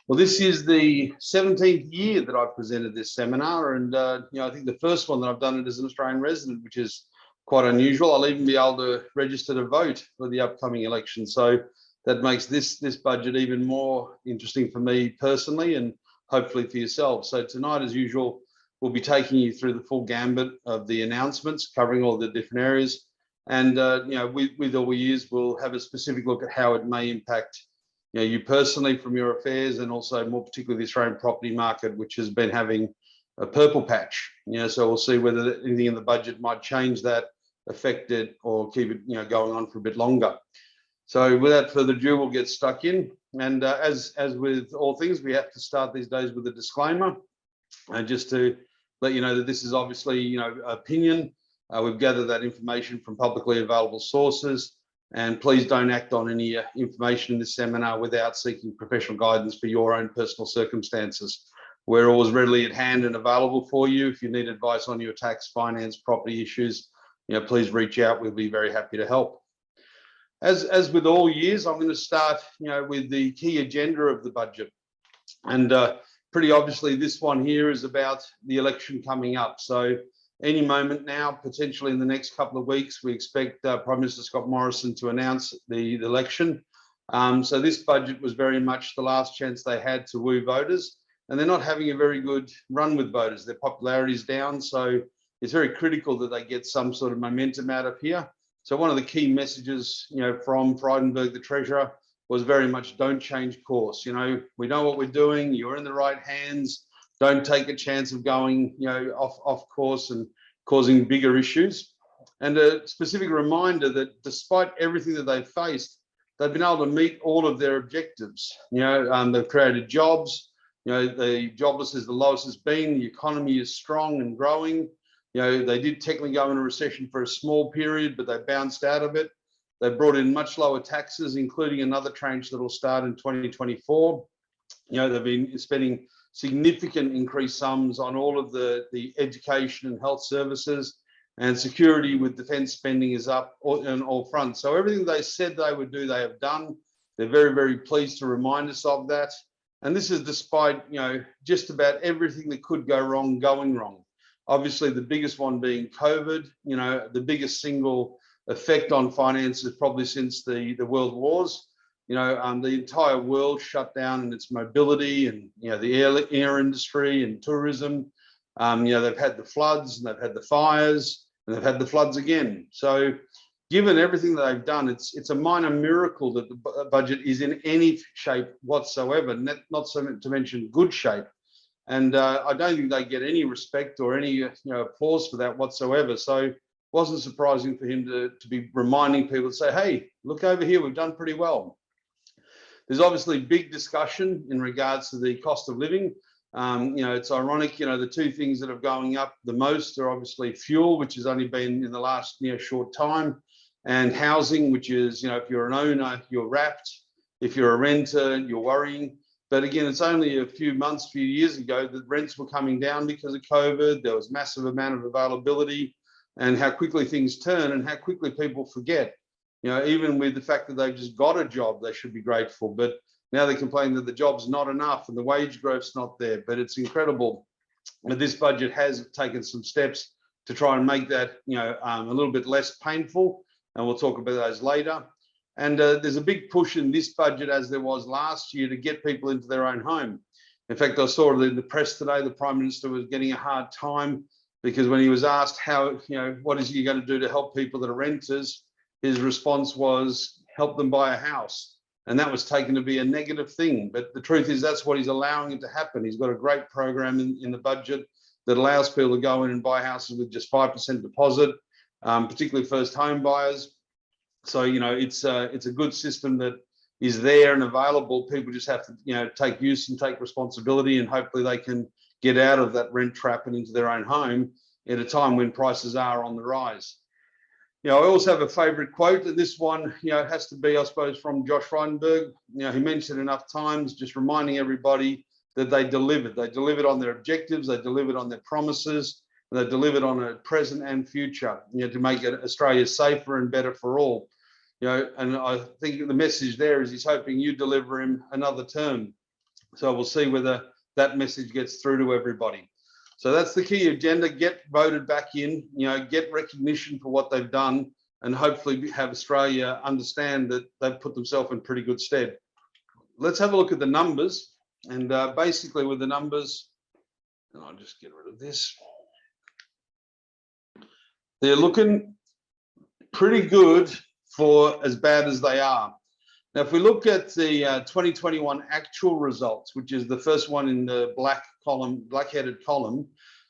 Well, this is the 17th year that I've presented this seminar, and I think the first one that I've done it as an Australian resident, which is quite unusual. I'll even be able to register to vote for the upcoming election, so that makes this budget even more interesting for me personally, and hopefully for yourself. So tonight, as usual, we'll be taking you through the full gambit of the announcements, covering all the different areas, and with all we use, we'll have a specific look at how it may impact you personally from your affairs, and also more particularly the Australian property market, which has been having a purple patch. So we'll see whether anything in the budget might change that, affect it, or keep it going on for a bit longer. So without further ado, we'll get stuck in. And as with all things, we have to start these days with a disclaimer, just to let you know that this is obviously opinion. We've gathered that information from publicly available sources. And please don't act on any information in this seminar without seeking professional guidance for your own personal circumstances. We're always readily at hand and available for you. If you need advice on your tax, finance, property issues, please reach out. We'll be very happy to help. As with all years, I'm going to start with the key agenda of the budget. And pretty obviously, this one here is about the election coming up. So any moment now, potentially in the next couple of weeks, we expect Prime Minister Scott Morrison to announce the election. So this budget was very much the last chance they had to woo voters, and they're not having a very good run with voters. Their popularity is down, so it's very critical that they get some sort of momentum out of here. So one of the key messages, from Frydenberg, the Treasurer, was very much don't change course. We know what we're doing. You're in the right hands. Don't take a chance of going, off course and causing bigger issues. And a specific reminder that despite everything that they've faced, they've been able to meet all of their objectives. They've created jobs. The jobless is the lowest it's been. The economy is strong and growing. They did technically go in a recession for a small period, but they bounced out of it. They brought in much lower taxes, including another tranche that will start in 2024. They've been spending significant increased sums on all of the education and health services, and security with defence spending is up on all fronts. So everything they said they would do, they have done. They're very, very pleased to remind us of that. And this is despite, just about everything that could go wrong going wrong. Obviously, the biggest one being COVID, the biggest single effect on finances probably since the world wars. The entire world shut down in its mobility, and the air industry and tourism. They've had the floods, and they've had the fires, and they've had the floods again. So given everything that they've done, it's a minor miracle that the budget is in any shape whatsoever, not so to mention good shape. And I don't think they get any respect or any applause for that whatsoever. So it wasn't surprising for him to be reminding people to say, hey, look over here, we've done pretty well. There's obviously big discussion in regards to the cost of living. It's ironic, the two things that are going up the most are obviously fuel, which has only been in the last short time, and housing, which is, if you're an owner, you're wrapped. If you're a renter, you're worrying. But again, it's only a few years ago that rents were coming down because of COVID. There was massive amount of availability, and how quickly things turn and how quickly people forget. Even with the fact that they've just got a job, they should be grateful. But now they complain that the job's not enough and the wage growth's not there. But it's incredible that this budget has taken some steps to try and make that, a little bit less painful. And we'll talk about those later. And there's a big push in this budget, as there was last year, to get people into their own home. In fact, I saw in the press today, the Prime Minister was getting a hard time because when he was asked how, what is he going to do to help people that are renters, his response was help them buy a house. And that was taken to be a negative thing. But the truth is that's what he's allowing it to happen. He's got a great program in the budget that allows people to go in and buy houses with just 5% deposit, particularly first home buyers. So, it's a good system that is there and available. People just have to, take use and take responsibility, and hopefully they can get out of that rent trap and into their own home at a time when prices are on the rise. I also have a favourite quote, and this one, has to be, I suppose, from Josh Frydenberg. He mentioned enough times, just reminding everybody that they delivered. They delivered on their objectives, they delivered on their promises, and they delivered on a present and future, to make Australia safer and better for all. And I think the message there is he's hoping you deliver him another term. So we'll see whether that message gets through to everybody. So that's the key agenda: get voted back in, get recognition for what they've done, and hopefully have Australia understand that they've put themselves in pretty good stead. Let's have a look at the numbers. And basically with the numbers, and I'll just get rid of this. They're looking pretty good for as bad as they are. Now, if we look at the 2021 actual results, which is the first one in the black-headed column,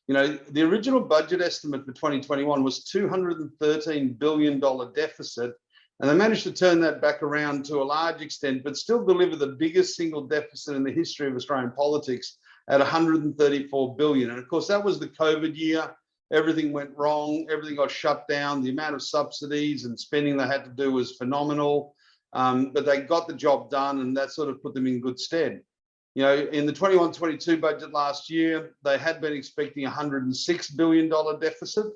the original budget estimate for 2021 was $213 billion deficit, and they managed to turn that back around to a large extent, but still deliver the biggest single deficit in the history of Australian politics at $134 billion. And of course, that was the COVID year. Everything went wrong. Everything got shut down. The amount of subsidies and spending they had to do was phenomenal. But they got the job done, and that sort of put them in good stead. In the 21-22 budget last year, they had been expecting $106 billion deficit.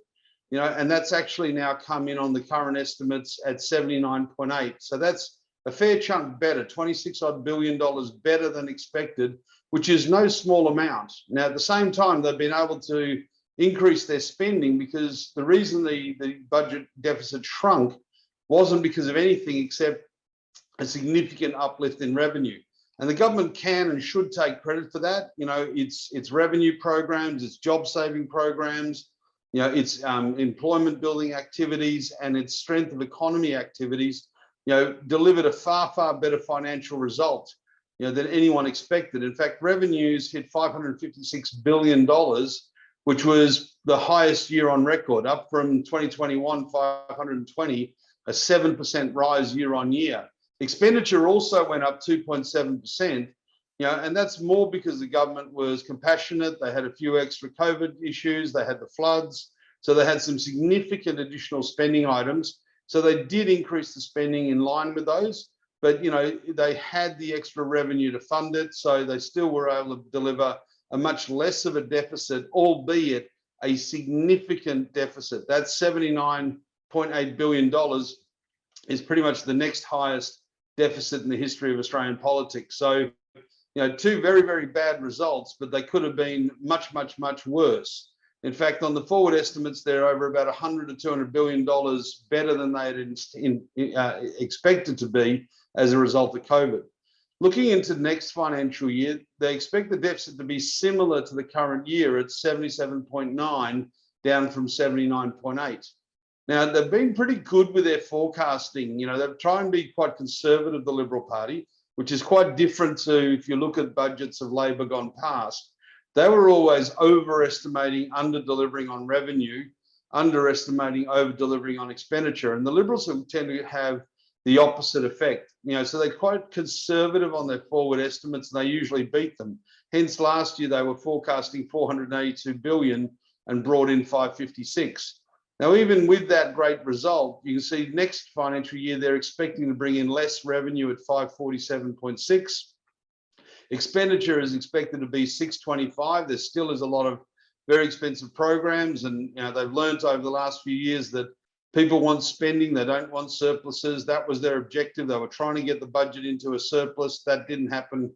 And that's actually now come in on the current estimates at 79.8. So that's a fair chunk better, $26 odd billion better than expected, which is no small amount. Now, at the same time, they've been able to increase their spending, because the reason the budget deficit shrunk wasn't because of anything except a significant uplift in revenue. And the government can and should take credit for that. It's revenue programs, it's job saving programs, it's employment building activities, and its strength of economy activities, delivered a far, far better financial result, than anyone expected. In fact, revenues hit $556 billion, which was the highest year on record, up from 2021, 520, a 7% rise year on year. Expenditure also went up 2.7%, and that's more because the government was compassionate. They had a few extra COVID issues. They had the floods. So they had some significant additional spending items. So they did increase the spending in line with those, but, they had the extra revenue to fund it. So they still were able to deliver a much less of a deficit, albeit a significant deficit. That $79.8 billion is pretty much the next highest deficit in the history of Australian politics. So, two very, very bad results, but they could have been much, much, much worse. In fact, on the forward estimates, they're over about $100 to $200 billion better than they had expected to be as a result of COVID. Looking into next financial year, they expect the deficit to be similar to the current year at 77.9, down from 79.8. Now, they've been pretty good with their forecasting. They've tried and be quite conservative, the Liberal Party, which is quite different to if you look at budgets of Labor gone past. They were always overestimating, under-delivering on revenue, underestimating, over-delivering on expenditure. And the Liberals tend to have the opposite effect. So they're quite conservative on their forward estimates, and they usually beat them. Hence, last year they were forecasting $482 billion and brought in 556. Now, even with that great result, you can see next financial year they're expecting to bring in less revenue at 547.6. Expenditure is expected to be 625. There still is a lot of very expensive programs, and they've learned over the last few years that people want spending, they don't want surpluses. That was their objective. They were trying to get the budget into a surplus. That didn't happen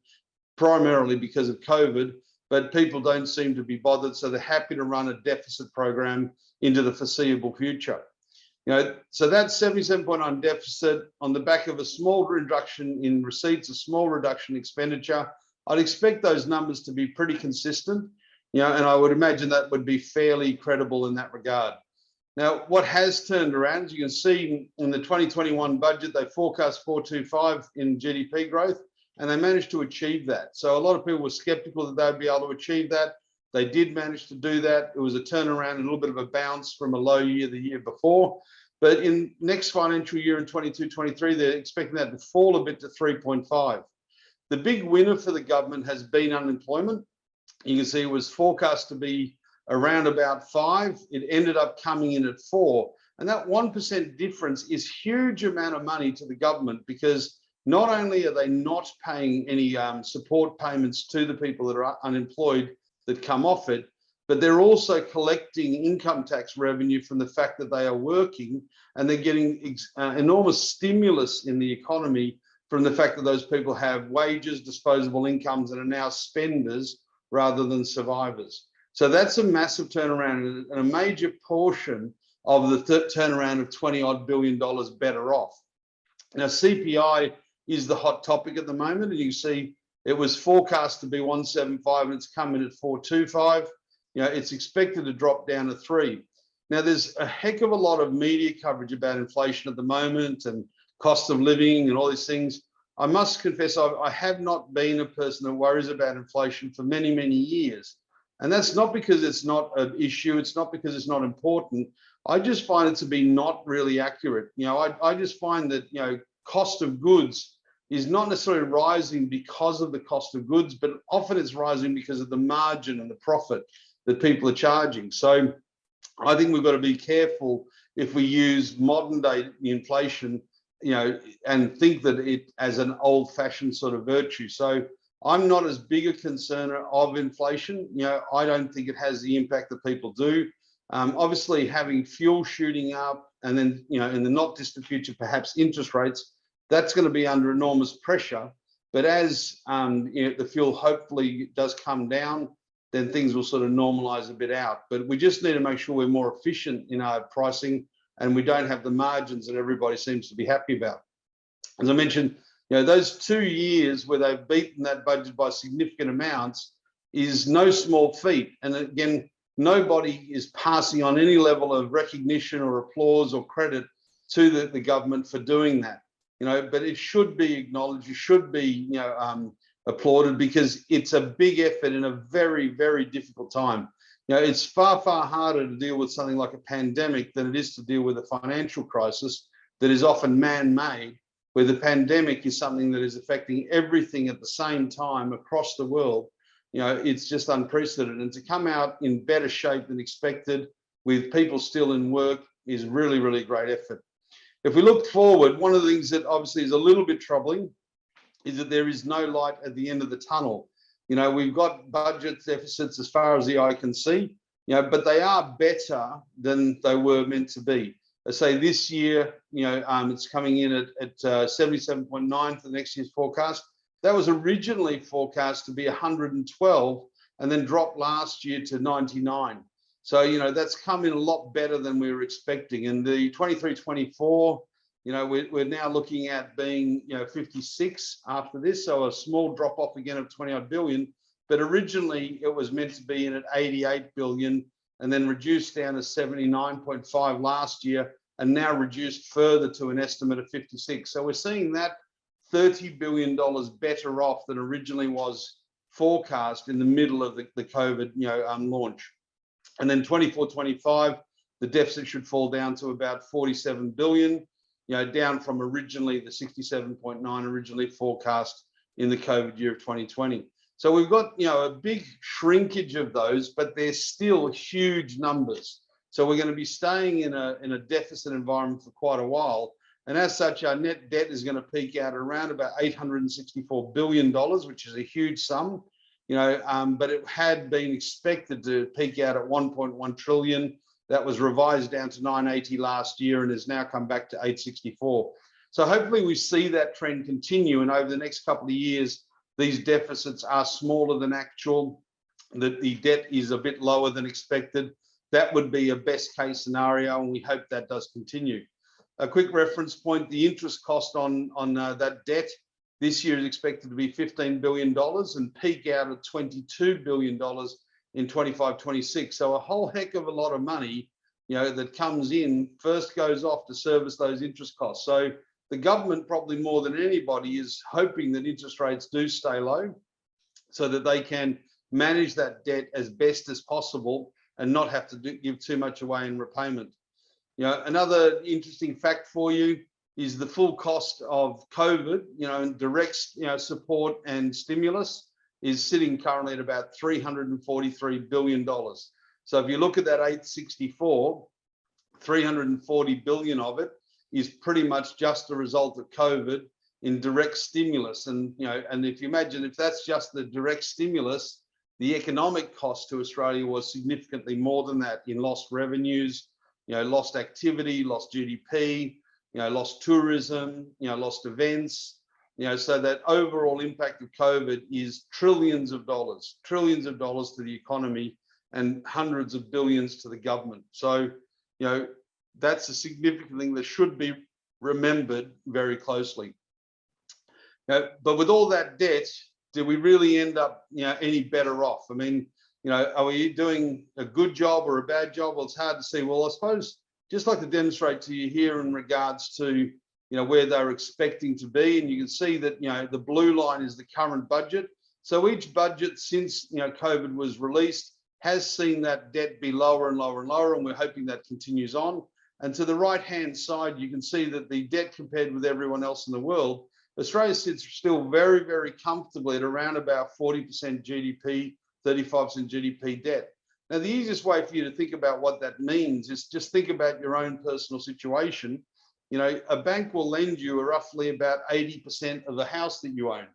primarily because of COVID, but people don't seem to be bothered, so they're happy to run a deficit program into the foreseeable future. So that's 77.9 deficit on the back of a small reduction in receipts, a small reduction in expenditure. I'd expect those numbers to be pretty consistent, and I would imagine that would be fairly credible in that regard. Now, what has turned around, as you can see in the 2021 budget, they forecast 4.25 in GDP growth, and they managed to achieve that. So a lot of people were skeptical that they'd be able to achieve that. They did manage to do that. It was a turnaround, a little bit of a bounce from a low year the year before. But in next financial year in 22-23, they're expecting that to fall a bit to 3.5. The big winner for the government has been unemployment. You can see it was forecast to be around about 5. It ended up coming in at 4. And that 1% difference is huge amount of money to the government, because not only are they not paying any support payments to the people that are unemployed that come off it, but they're also collecting income tax revenue from the fact that they are working, and they're getting enormous stimulus in the economy from the fact that those people have wages, disposable incomes, and are now spenders rather than survivors. So that's a massive turnaround and a major portion of the turnaround of $20-odd billion better off. Now, CPI is the hot topic at the moment, and you see it was forecast to be 175 and it's come in at 425. It's expected to drop down to 3. Now, there's a heck of a lot of media coverage about inflation at the moment and cost of living and all these things. I must confess, I have not been a person that worries about inflation for many, many years. And that's not because it's not an issue. It's not because it's not important. I just find it to be not really accurate. I just find that, cost of goods is not necessarily rising because of the cost of goods, but often it's rising because of the margin and the profit that people are charging. So I think we've got to be careful if we use modern day inflation, and think that it as an old-fashioned sort of virtue. So I'm not as big a concerner of inflation. I don't think it has the impact that people do. Obviously, having fuel shooting up, and then in the not distant future, perhaps interest rates, that's going to be under enormous pressure. But as the fuel hopefully does come down, then things will sort of normalize a bit out. But we just need to make sure we're more efficient in our pricing and we don't have the margins that everybody seems to be happy about. As I mentioned, those 2 years where they've beaten that budget by significant amounts is no small feat. And again, nobody is passing on any level of recognition or applause or credit to the government for doing that. But it should be acknowledged. It should be applauded because it's a big effort in a very, very difficult time. It's far, far harder to deal with something like a pandemic than it is to deal with a financial crisis that is often man-made, where the pandemic is something that is affecting everything at the same time across the world. It's just unprecedented. And to come out in better shape than expected with people still in work is really, really great effort. If we look forward, one of the things that obviously is a little bit troubling is that there is no light at the end of the tunnel. We've got budget deficits as far as the eye can see, but they are better than they were meant to be. I say this year, it's coming in at 77.9 for the next year's forecast. That was originally forecast to be 112 and then dropped last year to 99. So, that's come in a lot better than we were expecting. And the 23-24, we're now looking at being, 56 after this. So a small drop off again of 20-odd billion. But originally it was meant to be in at 88 billion and then reduced down to 79.5 last year and now reduced further to an estimate of 56. So we're seeing that $30 billion better off than originally was forecast in the middle of the COVID launch. And then 24-25, the deficit should fall down to about 47 billion, down from originally the 67.9 originally forecast in the COVID year of 2020. So we've got, a big shrinkage of those, but they're still huge numbers. So we're going to be staying in a deficit environment for quite a while. And as such, our net debt is going to peak out around about $864 billion, which is a huge sum, but it had been expected to peak out at 1.1 trillion. That was revised down to 980 last year and has now come back to 864. So hopefully we see that trend continue. And over the next couple of years, these deficits are smaller than actual, that the debt is a bit lower than expected. That would be a best case scenario, and we hope that does continue. A quick reference point, the interest cost on that debt this year is expected to be $15 billion and peak out at $22 billion in 25-26. So a whole heck of a lot of money, that comes in, first goes off to service those interest costs. So the government, probably more than anybody, is hoping that interest rates do stay low so that they can manage that debt as best as possible and not have to give too much away in repayment. Another interesting fact for you is the full cost of COVID, and direct support and stimulus is sitting currently at about $343 billion. So if you look at that 864, 340 billion of it is pretty much just a result of COVID in direct stimulus. And, and if you imagine, if that's just the direct stimulus, the economic cost to Australia was significantly more than that in lost revenues, lost activity, lost GDP, lost tourism, lost events, So that overall impact of COVID is trillions of dollars to the economy and hundreds of billions to the government. So, that's a significant thing that should be remembered very closely. But with all that debt, do we really end up, any better off? I mean, are we doing a good job or a bad job? Well, it's hard to see. Well, I suppose just like to demonstrate to you here in regards to, where they're expecting to be. And you can see that, the blue line is the current budget. So each budget since, COVID was released has seen that debt be lower and lower and lower, and we're hoping that continues on. And to the right-hand side, you can see that the debt compared with everyone else in the world, Australia sits still very, very comfortably at around about 40% GDP, 35% GDP debt. Now, the easiest way for you to think about what that means is just think about your own personal situation. A bank will lend you roughly about 80% of the house that you own.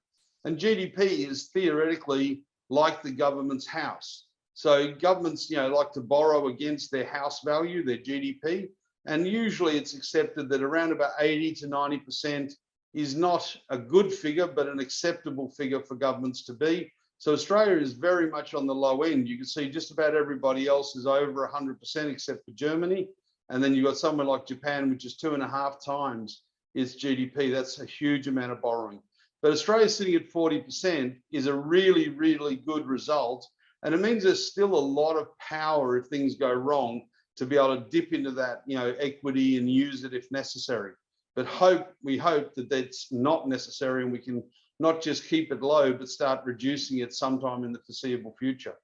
And GDP is theoretically like the government's house. So governments, like to borrow against their house value, their GDP. And usually it's accepted that around about 80 to 90% is not a good figure, but an acceptable figure for governments to be. So Australia is very much on the low end. You can see just about everybody else is over 100% except for Germany. And then you've got somewhere like Japan, which is 2.5 times its GDP. That's a huge amount of borrowing. But Australia sitting at 40% is a really, really good result. And it means there's still a lot of power if things go wrong to be able to dip into that, equity and use it if necessary. But we hope that that's not necessary and we can not just keep it low, but start reducing it sometime in the foreseeable future.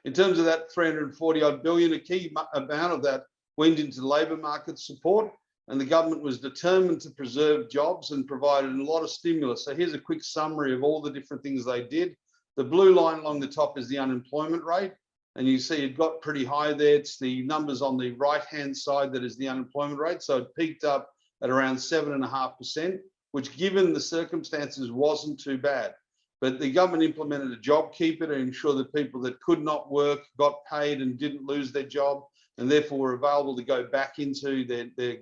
In terms of that 340 odd billion, a key amount of that went into labour market support, and the government was determined to preserve jobs and provided a lot of stimulus. So here's a quick summary of all the different things they did. The blue line along the top is the unemployment rate, and you see it got pretty high there. It's the numbers on the right-hand side that is the unemployment rate. So it peaked up at around 7.5%, which given the circumstances wasn't too bad. But the government implemented a JobKeeper to ensure that people that could not work got paid and didn't lose their job, and therefore were available to go back into their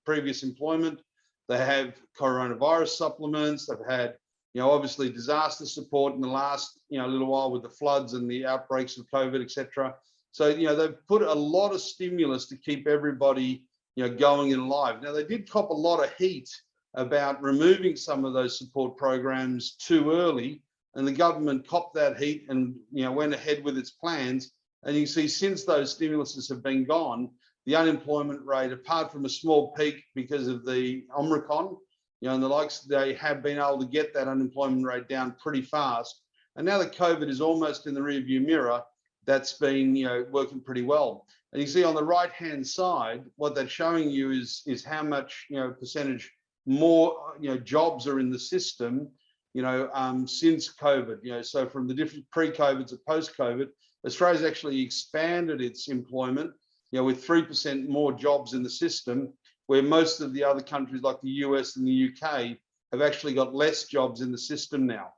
previous employment. They have coronavirus supplements. They've had, obviously disaster support in the last, little while with the floods and the outbreaks of COVID, etc. So, they've put a lot of stimulus to keep everybody, going and alive. Now, they did cop a lot of heat about removing some of those support programs too early, and the government copped that heat and, went ahead with its plans. And you see, since those stimuluses have been gone, the unemployment rate, apart from a small peak because of the Omicron, and the likes, they have been able to get that unemployment rate down pretty fast. And now that COVID is almost in the rearview mirror, that's been, working pretty well. And you see on the right-hand side, what that's showing you is how much, percentage more, jobs are in the system, since COVID. So from the different pre-COVID to post-COVID, Australia's actually expanded its employment, with 3% more jobs in the system, where most of the other countries like the US and the UK have actually got less jobs in the system now.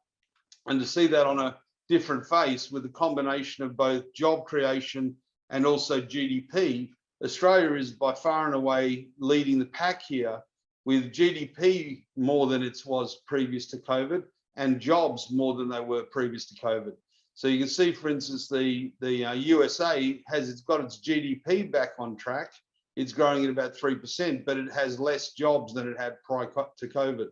And to see that on a different face with a combination of both job creation and also GDP, Australia is by far and away leading the pack here, with GDP more than it was previous to COVID and jobs more than they were previous to COVID. So you can see, for instance, the USA has got its GDP back on track. It's growing at about 3%, but it has less jobs than it had prior to COVID.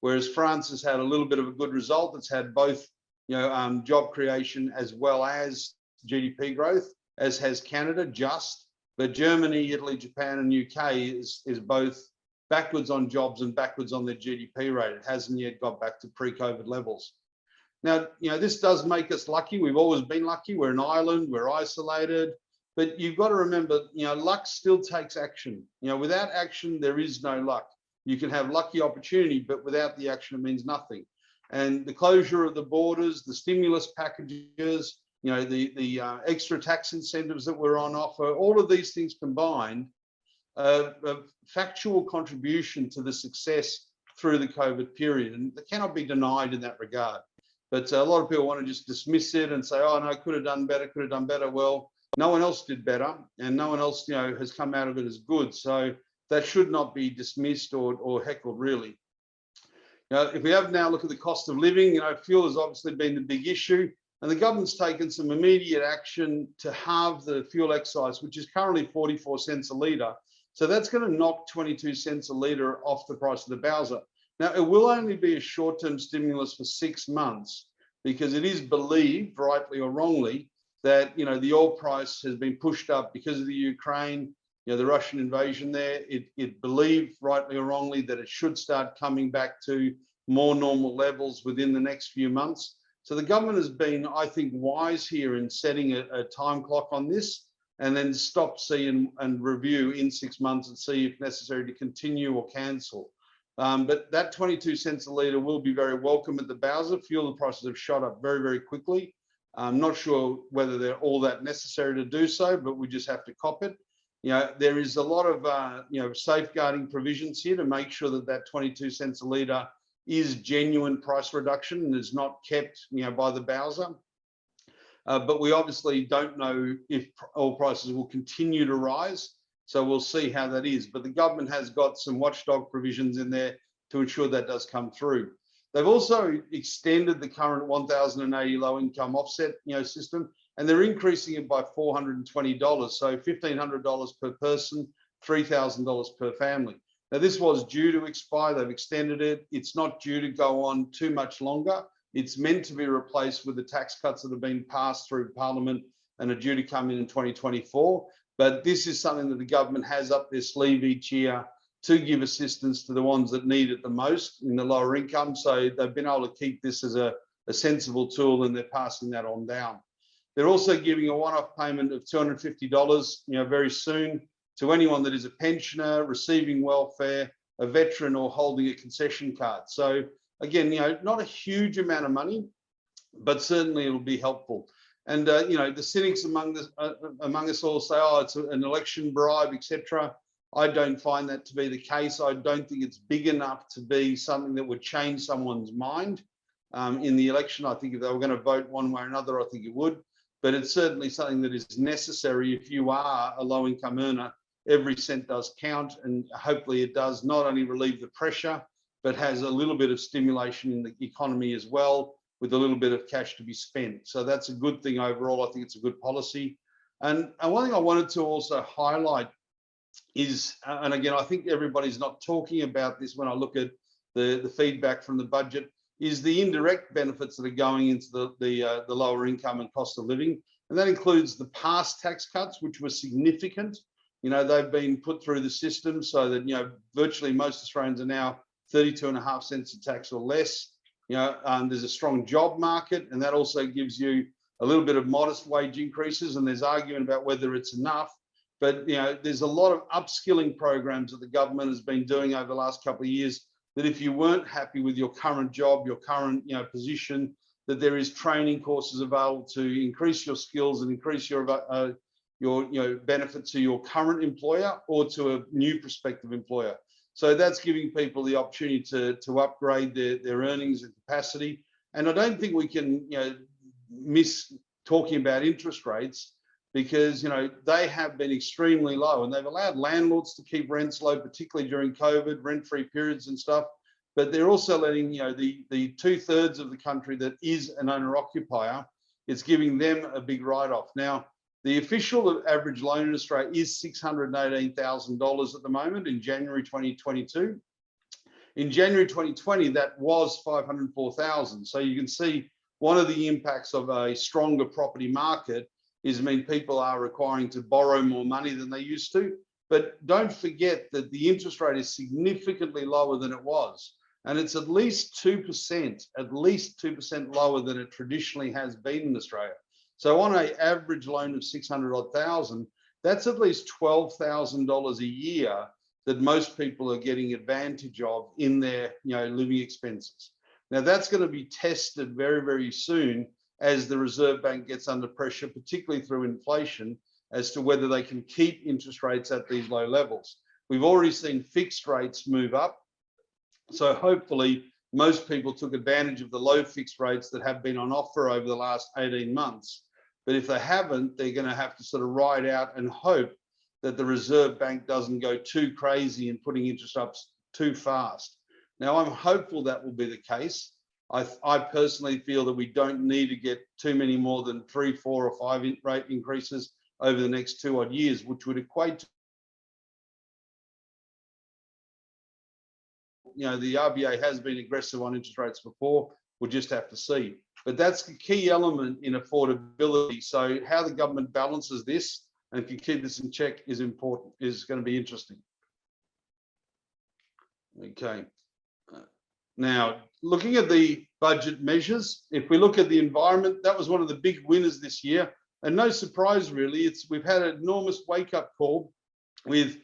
Whereas France has had a little bit of a good result. It's had both, job creation as well as GDP growth, as has Canada just. But Germany, Italy, Japan, and UK is both backwards on jobs and backwards on their GDP rate. It hasn't yet got back to pre-COVID levels. Now, this does make us lucky. We've always been lucky. We're an island, we're isolated, but you've got to remember, luck still takes action. Without action, there is no luck. You can have lucky opportunity, but without the action, it means nothing. And the closure of the borders, the stimulus packages, the extra tax incentives that were on offer, all of these things combined, a factual contribution to the success through the COVID period, and they cannot be denied in that regard. But a lot of people want to just dismiss it and say, oh, no, could have done better. Well, no one else did better, and no one else, has come out of it as good. So that should not be dismissed or heckled, really. If we have now look at the cost of living, fuel has obviously been the big issue, and the government's taken some immediate action to halve the fuel excise, which is currently 44 cents a litre. So that's going to knock 22 cents a litre off the price of the Bowser. Now, it will only be a short-term stimulus for 6 months, because it is believed, rightly or wrongly, that the oil price has been pushed up because of the Ukraine, the Russian invasion there. It believed, rightly or wrongly, that it should start coming back to more normal levels within the next few months. So the government has been, I think, wise here in setting a time clock on this, and then stop, see, and review in 6 months and see if necessary to continue or cancel. But that 22 cents a litre will be very welcome at the Bowser. Fuel prices have shot up very, very quickly. I'm not sure whether they're all that necessary to do so, but we just have to cop it. There is a lot of safeguarding provisions here to make sure that that 22 cents a litre is genuine price reduction and is not kept by the Bowser. But we obviously don't know if oil prices will continue to rise. So we'll see how that is. But the government has got some watchdog provisions in there to ensure that does come through. They've also extended the current 1,080 low income offset system, and they're increasing it by $420. So $1,500 per person, $3,000 per family. Now, this was due to expire. They've extended it. It's not due to go on too much longer. It's meant to be replaced with the tax cuts that have been passed through Parliament and are due to come in 2024. But this is something that the government has up their sleeve each year to give assistance to the ones that need it the most in the lower income. So they've been able to keep this as a sensible tool, and they're passing that on down. They're also giving a one-off payment of $250, very soon, to anyone that is a pensioner, receiving welfare, a veteran, or holding a concession card. So again, not a huge amount of money, but certainly it'll be helpful. And the cynics among us all say, oh, it's an election bribe, etc. I don't find that to be the case. I don't think it's big enough to be something that would change someone's mind in the election. I think if they were going to vote one way or another, I think it would. But it's certainly something that is necessary if you are a low-income earner. Every cent does count, and hopefully it does not only relieve the pressure, but has a little bit of stimulation in the economy as well, with a little bit of cash to be spent. So that's a good thing overall. I think it's a good policy. And one thing I wanted to also highlight is, and again, I think everybody's not talking about this when I look at the feedback from the budget, is the indirect benefits that are going into the lower income and cost of living. And that includes the past tax cuts, which were significant. They've been put through the system so that, virtually most Australians are now 32.5 cents of tax or less. There's a strong job market, and that also gives you a little bit of modest wage increases, and there's argument about whether it's enough. But there's a lot of upskilling programs that the government has been doing over the last couple of years, that if you weren't happy with your current job, your current position, that there is training courses available to increase your skills and increase your benefit to your current employer or to a new prospective employer. So that's giving people the opportunity to upgrade their earnings and capacity. And I don't think we can miss talking about interest rates, because they have been extremely low, and they've allowed landlords to keep rents low, particularly during COVID, rent-free periods and stuff. But they're also letting the 2/3 of the country that is an owner-occupier, it's giving them a big write-off. Now, the official average loan in Australia is $618,000 at the moment in January 2022. In January 2020, that was $504,000. So you can see one of the impacts of a stronger property market is, people are requiring to borrow more money than they used to. But don't forget that the interest rate is significantly lower than it was. And it's at least 2% lower than it traditionally has been in Australia. So on an average loan of 600,000, that's at least $12,000 a year that most people are getting advantage of in their living expenses. Now that's going to be tested very, very soon as the Reserve Bank gets under pressure, particularly through inflation, as to whether they can keep interest rates at these low levels. We've already seen fixed rates move up. So hopefully most people took advantage of the low fixed rates that have been on offer over the last 18 months. But if they haven't, they're going to have to sort of ride out and hope that the Reserve Bank doesn't go too crazy in putting interest up too fast. Now, I'm hopeful that will be the case. I personally feel that we don't need to get too many more than 3, 4 or 5 rate increases over the next 2 odd years, which would equate to, the RBA has been aggressive on interest rates before. We'll just have to see. But that's the key element in affordability. So how the government balances this and can keep this in check is important, is going to be interesting. Okay. Now, looking at the budget measures, if we look at the environment, that was one of the big winners this year. And no surprise, really, we've had an enormous wake-up call with,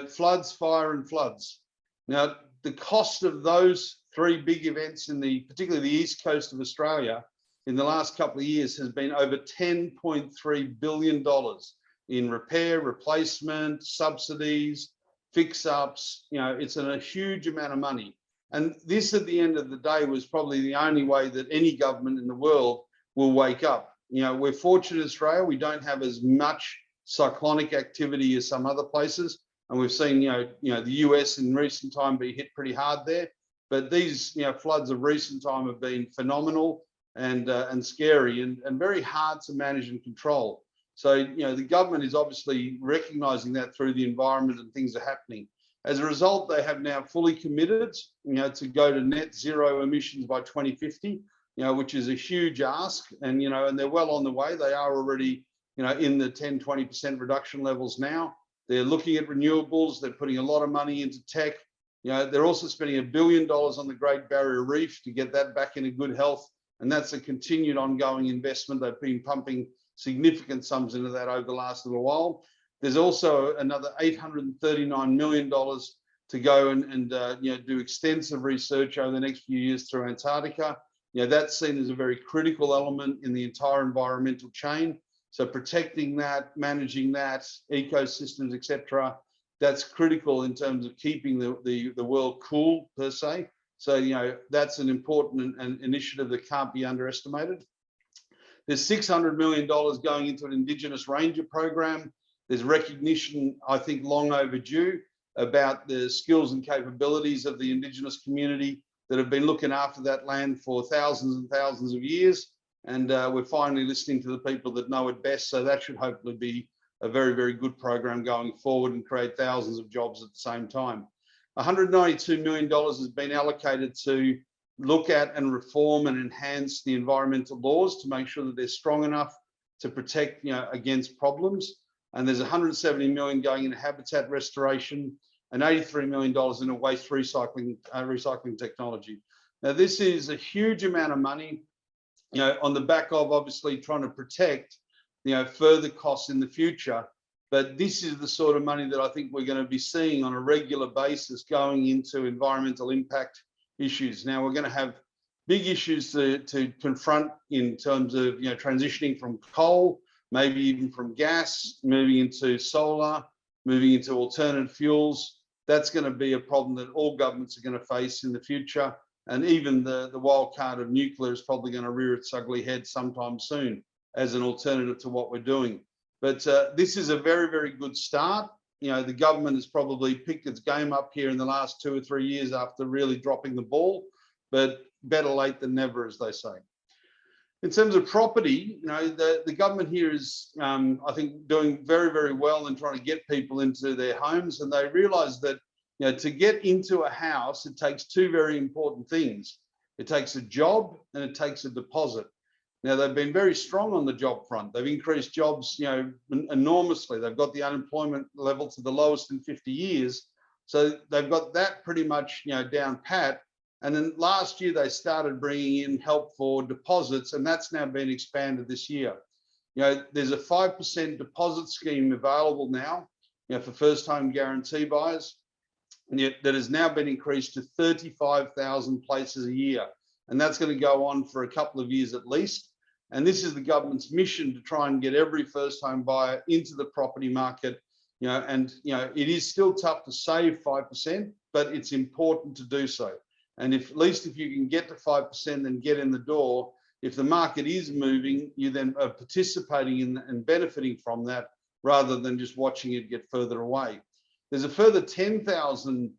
floods, fire and floods. Now, the cost of those 3 big events particularly the east coast of Australia in the last couple of years has been over $10.3 billion in repair, replacement, subsidies, fix-ups. It's a huge amount of money. And this, at the end of the day, was probably the only way that any government in the world will wake up. We're fortunate in Australia, we don't have as much cyclonic activity as some other places. And we've seen, the US in recent time be hit pretty hard there. But these, floods of recent time have been phenomenal and scary and very hard to manage and control. So, the government is obviously recognising that through the environment and things are happening. As a result, they have now fully committed, to go to net zero emissions by 2050, which is a huge ask. And, and they're well on the way. They are already, in the 10-20% reduction levels now. They're looking at renewables. They're putting a lot of money into tech. They're also spending $1 billion on the Great Barrier Reef to get that back into good health. And that's a continued ongoing investment. They've been pumping significant sums into that over the last little while. There's also another $839 million to go and do extensive research over the next few years through Antarctica. That's seen as a very critical element in the entire environmental chain. So protecting that, managing that, ecosystems, etc., that's critical in terms of keeping the world cool per se. So, that's an important initiative that can't be underestimated. There's $600 million going into an Indigenous Ranger program. There's recognition, I think, long overdue about the skills and capabilities of the Indigenous community that have been looking after that land for thousands and thousands of years. And we're finally listening to the people that know it best. So that should hopefully be a very, very good program going forward and create thousands of jobs at the same time. $192 million has been allocated to look at and reform and enhance the environmental laws to make sure that they're strong enough to protect, against problems. And there's $170 million going into habitat restoration and $83 million into waste recycling technology. Now, this is a huge amount of money, on the back of obviously trying to protect, further costs in the future. But this is the sort of money that I think we're going to be seeing on a regular basis going into environmental impact issues. Now, we're going to have big issues to confront in terms of, transitioning from coal, maybe even from gas, moving into solar, moving into alternative fuels. That's going to be a problem that all governments are going to face in the future. And even the wild card of nuclear is probably going to rear its ugly head sometime soon as an alternative to what we're doing. But this is a very, very good start. The government has probably picked its game up here in the last 2 or 3 years after really dropping the ball, but better late than never, as they say. In terms of property, the government here is, I think, doing very, very well in trying to get people into their homes. And they realise that, to get into a house, it takes 2 very important things. It takes a job and it takes a deposit. Now, they've been very strong on the job front. They've increased jobs, enormously. They've got the unemployment level to the lowest in 50 years. So they've got that pretty much, down pat. And then last year, they started bringing in help for deposits, and that's now been expanded this year. There's a 5% deposit scheme available now, for first-home guarantee buyers, and yet that has now been increased to 35,000 places a year. And that's going to go on for a couple of years at least. And this is the government's mission to try and get every first-home buyer into the property market. It is still tough to save 5%, but it's important to do so. And at least if you can get to 5% and get in the door, if the market is moving, you then are participating in and benefiting from that rather than just watching it get further away. There's a further 10,000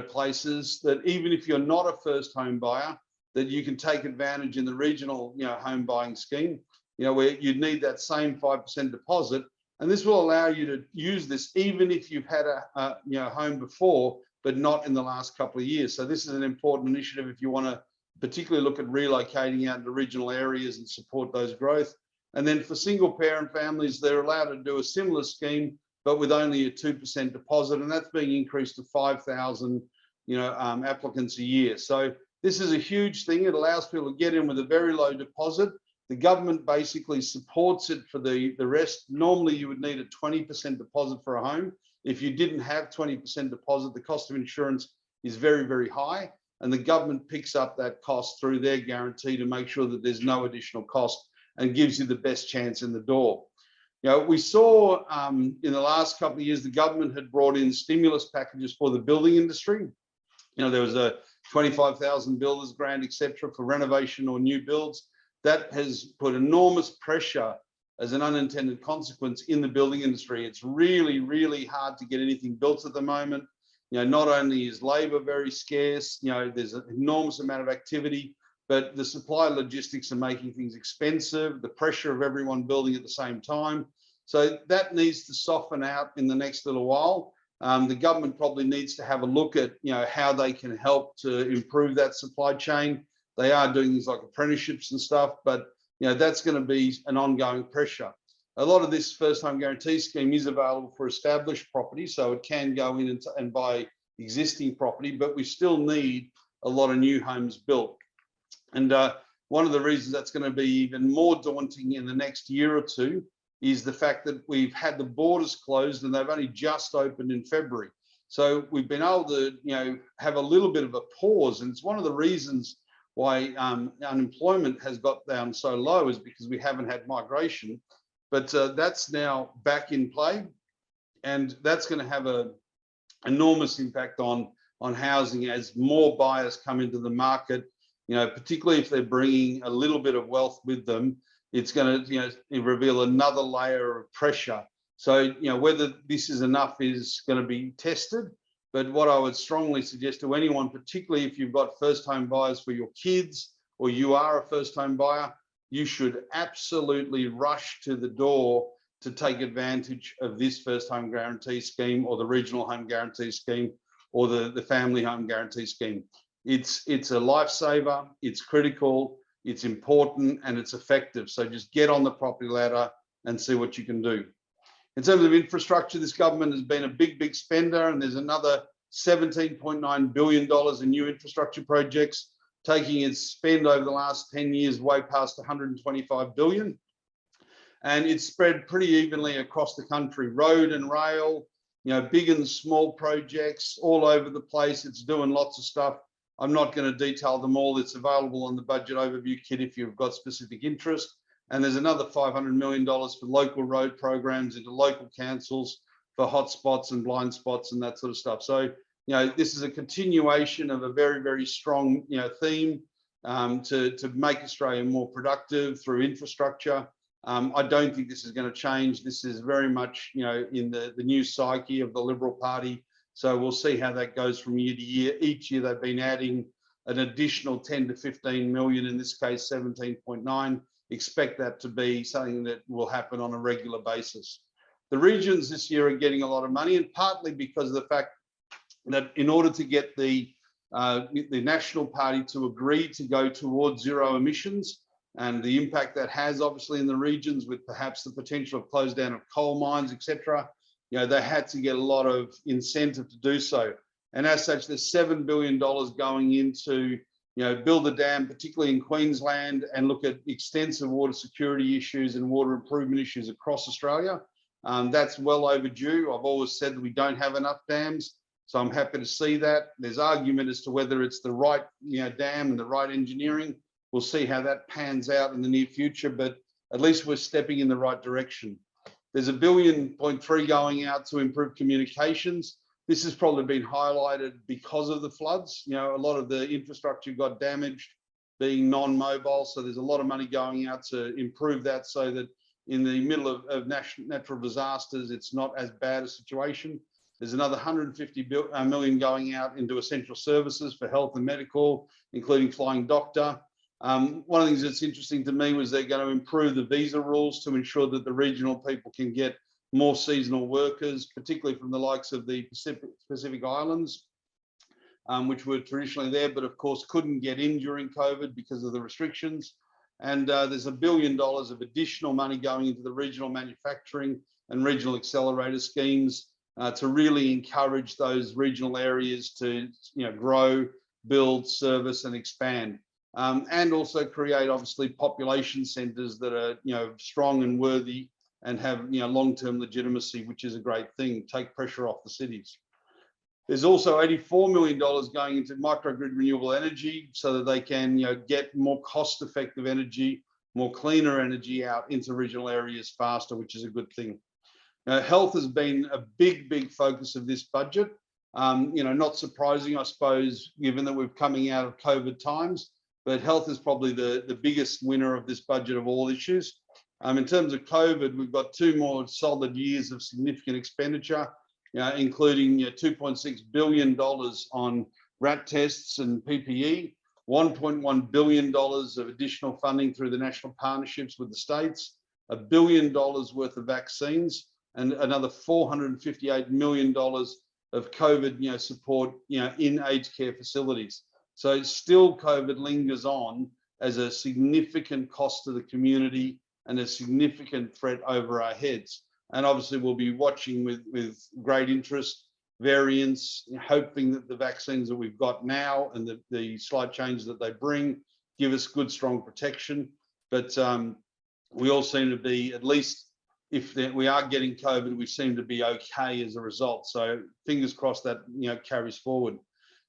places that even if you're not a first home buyer, that you can take advantage in the regional, home buying scheme, where you'd need that same 5% deposit. And this will allow you to use this even if you've had a home before, but not in the last couple of years. So this is an important initiative if you want to particularly look at relocating out into regional areas and support those growth. And then for single parent families, they're allowed to do a similar scheme, but with only a 2% deposit, and that's being increased to 5,000 applicants a year. So this is a huge thing. It allows people to get in with a very low deposit. The government basically supports it for the rest. Normally you would need a 20% deposit for a home. If you didn't have 20% deposit, the cost of insurance is very, very high, and the government picks up that cost through their guarantee to make sure that there's no additional cost and gives you the best chance in the door. We saw in the last couple of years, the government had brought in stimulus packages for the building industry. There was a 25,000 builders grant, etc., for renovation or new builds. That has put enormous pressure as an unintended consequence in the building industry. It's really, really hard to get anything built at the moment. Not only is labor very scarce, there's an enormous amount of activity, but the supply logistics are making things expensive, the pressure of everyone building at the same time. So that needs to soften out in the next little while. The government probably needs to have a look at how they can help to improve that supply chain. They are doing things like apprenticeships and stuff, but that's going to be an ongoing pressure. A lot of this first home guarantee scheme is available for established property, so it can go in and buy existing property, but we still need a lot of new homes built. And one of the reasons that's going to be even more daunting in the next year or two is the fact that we've had the borders closed and they've only just opened in February. So we've been able to, have a little bit of a pause, and it's one of the reasons why unemployment has got down so low is because we haven't had migration. But that's now back in play, and that's going to have an enormous impact on housing as more buyers come into the market. Particularly if they're bringing a little bit of wealth with them, it's going to reveal another layer of pressure. So whether this is enough is going to be tested. But what I would strongly suggest to anyone, particularly if you've got first home buyers for your kids or you are a first home buyer, you should absolutely rush to the door to take advantage of this first home guarantee scheme or the regional home guarantee scheme or the family home guarantee scheme. It's a lifesaver, it's critical, it's important, and it's effective. So just get on the property ladder and see what you can do. In terms of infrastructure, this government has been a big spender, and there's another $17.9 billion in new infrastructure projects, taking its spend over the last 10 years way past 125 billion. And it's spread pretty evenly across the country, road and rail, big and small projects all over the place. It's doing lots of stuff. I'm not going to detail them all. It's available on the budget overview kit if you've got specific interest. And there's another $500 million for local road programs into local councils for hotspots and blind spots and that sort of stuff. So, this is a continuation of a very strong, theme to make Australia more productive through infrastructure. I don't think this is going to change. This is very much, in the new psyche of the Liberal Party. So we'll see how that goes from year to year. Each year they've been adding an additional 10 to 15 million, in this case 17.9. Expect that to be something that will happen on a regular basis. The regions this year are getting a lot of money, and partly because of the fact that in order to get the National Party to agree to go towards zero emissions, and the impact that has obviously in the regions with perhaps the potential of close down of coal mines, etc., they had to get a lot of incentive to do so. And as such, there's $7 billion going into, build a dam, particularly in Queensland, and look at extensive water security issues and water improvement issues across Australia. That's well overdue. I've always said that we don't have enough dams, so I'm happy to see that. There's argument as to whether it's the right dam and the right engineering. We'll see how that pans out in the near future, but at least we're stepping in the right direction. There's $1.3 billion going out to improve communications. This has probably been highlighted because of the floods. A lot of the infrastructure got damaged, being non-mobile. So there's a lot of money going out to improve that so that in the middle of natural disasters, it's not as bad a situation. There's another 150 million going out into essential services for health and medical, including flying doctor. One of the things that's interesting to me was they're going to improve the visa rules to ensure that the regional people can get more seasonal workers, particularly from the likes of the Pacific Islands, which were traditionally there, but of course couldn't get in during COVID because of the restrictions. And there's $1 billion of additional money going into the regional manufacturing and regional accelerator schemes to really encourage those regional areas to grow, build, service and expand. And also create obviously population centres that are strong and worthy and have long-term legitimacy, which is a great thing. Take pressure off the cities. There's also $84 million going into microgrid renewable energy so that they can get more cost-effective energy, more cleaner energy out into regional areas faster, which is a good thing. Health has been a big focus of this budget. Not surprising, I suppose, given that we're coming out of COVID times, but health is probably the biggest winner of this budget of all issues. In terms of COVID, we've got 2 more solid years of significant expenditure, including $2.6 billion on RAT tests and PPE, $1.1 billion of additional funding through the national partnerships with the states, $1 billion worth of vaccines, and another $458 million of COVID support in aged care facilities. So still COVID lingers on as a significant cost to the community and a significant threat over our heads. And obviously we'll be watching with great interest variants, hoping that the vaccines that we've got now and the slight changes that they bring give us good, strong protection. But we all seem to be, at least if we are getting COVID, we seem to be okay as a result. So fingers crossed that carries forward.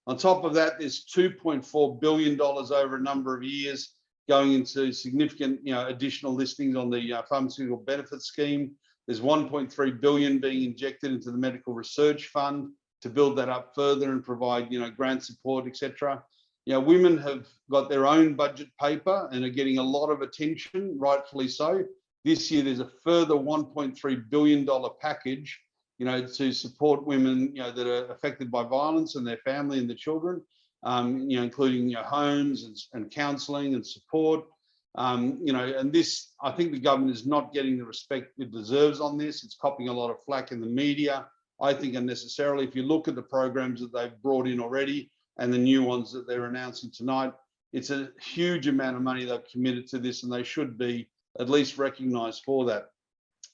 On top of that, there's $2.4 billion over a number of years going into significant additional listings on the pharmaceutical benefit scheme. There's $1.3 billion being injected into the medical research fund to build that up further and provide grant support, etc. Women have got their own budget paper and are getting a lot of attention, rightfully so. This year, there's a further $1.3 billion package, to support women, that are affected by violence and their family and their children, including homes and counselling and support. And this, I think the government is not getting the respect it deserves on this. It's copying a lot of flack in the media, I think unnecessarily. If you look at the programs that they've brought in already and the new ones that they're announcing tonight, it's a huge amount of money they've committed to this, and they should be at least recognised for that.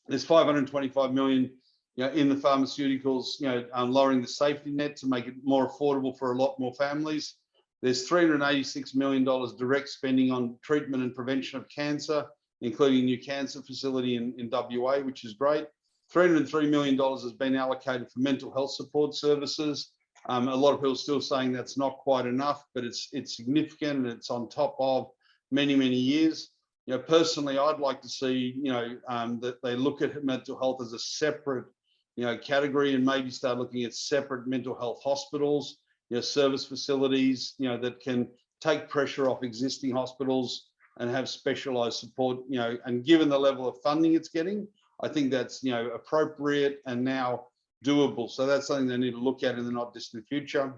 There's $525 million in the pharmaceuticals, lowering the safety net to make it more affordable for a lot more families. There's $386 million direct spending on treatment and prevention of cancer, including a new cancer facility in WA, which is great. $303 million has been allocated for mental health support services. A lot of people are still saying that's not quite enough, but it's significant and it's on top of many years. Personally, I'd like to see, that they look at mental health as a separate, category, and maybe start looking at separate mental health hospitals, service facilities, that can take pressure off existing hospitals and have specialised support, and given the level of funding it's getting, I think that's, appropriate and now doable. So that's something they need to look at in the not distant future.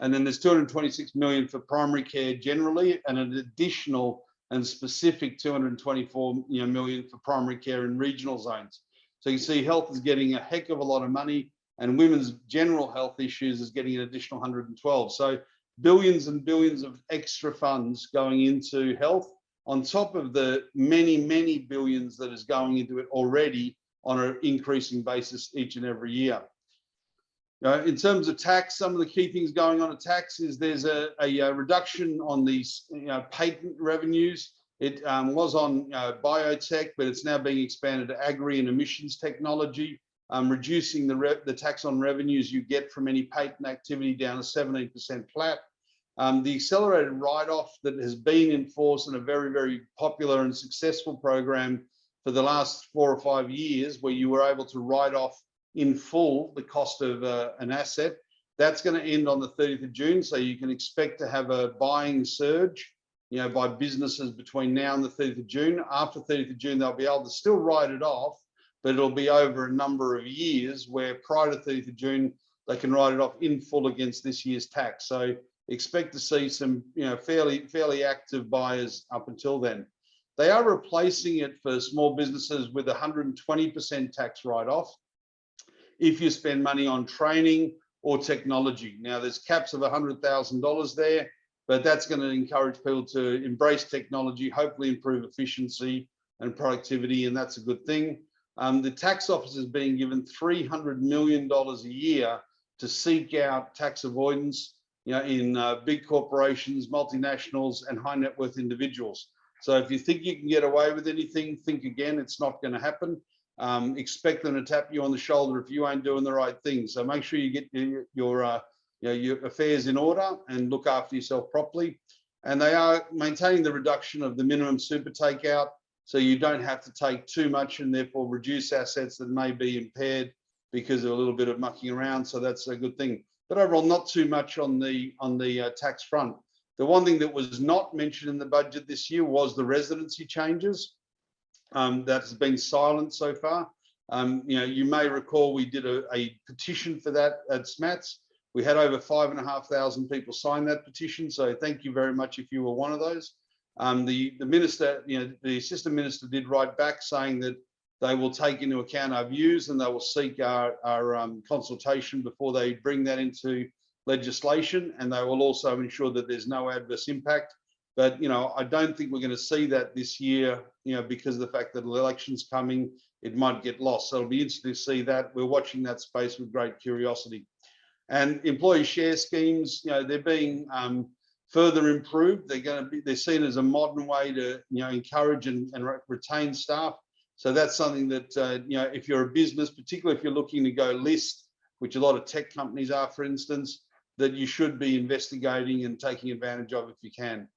And then there's $226 million for primary care generally, and an additional and specific $224 million for primary care in regional zones. So you see health is getting a heck of a lot of money, and women's general health issues is getting an additional 112. So billions and billions of extra funds going into health on top of the many billions that is going into it already on an increasing basis each and every year. In terms of tax, some of the key things going on at tax is there's a reduction on these patent revenues. It was on biotech, but it's now being expanded to agri and emissions technology, reducing the tax on revenues you get from any patent activity down to 17% flat. The accelerated write-off that has been in force in a very popular and successful program for the last 4 or 5 years, where you were able to write off in full the cost of an asset, that's going to end on the 30th of June. So you can expect to have a buying surge, by businesses between now and the 30th of June. After 30th of June, they'll be able to still write it off, but it'll be over a number of years where prior to 30th of June, they can write it off in full against this year's tax. So expect to see some, fairly active buyers up until then. They are replacing it for small businesses with 120% tax write-off if you spend money on training or technology. Now, there's caps of $100,000 there, but that's going to encourage people to embrace technology, hopefully improve efficiency and productivity, and that's a good thing. The tax office is being given $300 million a year to seek out tax avoidance, in big corporations, multinationals, and high net worth individuals. So if you think you can get away with anything, think again. It's not going to happen. Expect them to tap you on the shoulder if you ain't doing the right thing. So make sure you get your affairs in order and look after yourself properly. And they are maintaining the reduction of the minimum super takeout, so you don't have to take too much and therefore reduce assets that may be impaired because of a little bit of mucking around. So that's a good thing. But overall, not too much on the tax front. The one thing that was not mentioned in the budget this year was the residency changes. That has been silent so far. You may recall we did a petition for that at SMATS. We had over 5,500 people sign that petition. So thank you very much if you were one of those. The minister, the assistant minister did write back saying that they will take into account our views and they will seek our consultation before they bring that into legislation, and they will also ensure that there's no adverse impact. But I don't think we're going to see that this year, because of the fact that the election's coming, it might get lost. So it'll be interesting to see that. We're watching that space with great curiosity. And employee share schemes, they're being further improved. They're seen as a modern way to encourage and retain staff. So that's something that if you're a business, particularly if you're looking to go list, which a lot of tech companies are, for instance, that you should be investigating and taking advantage of if you can.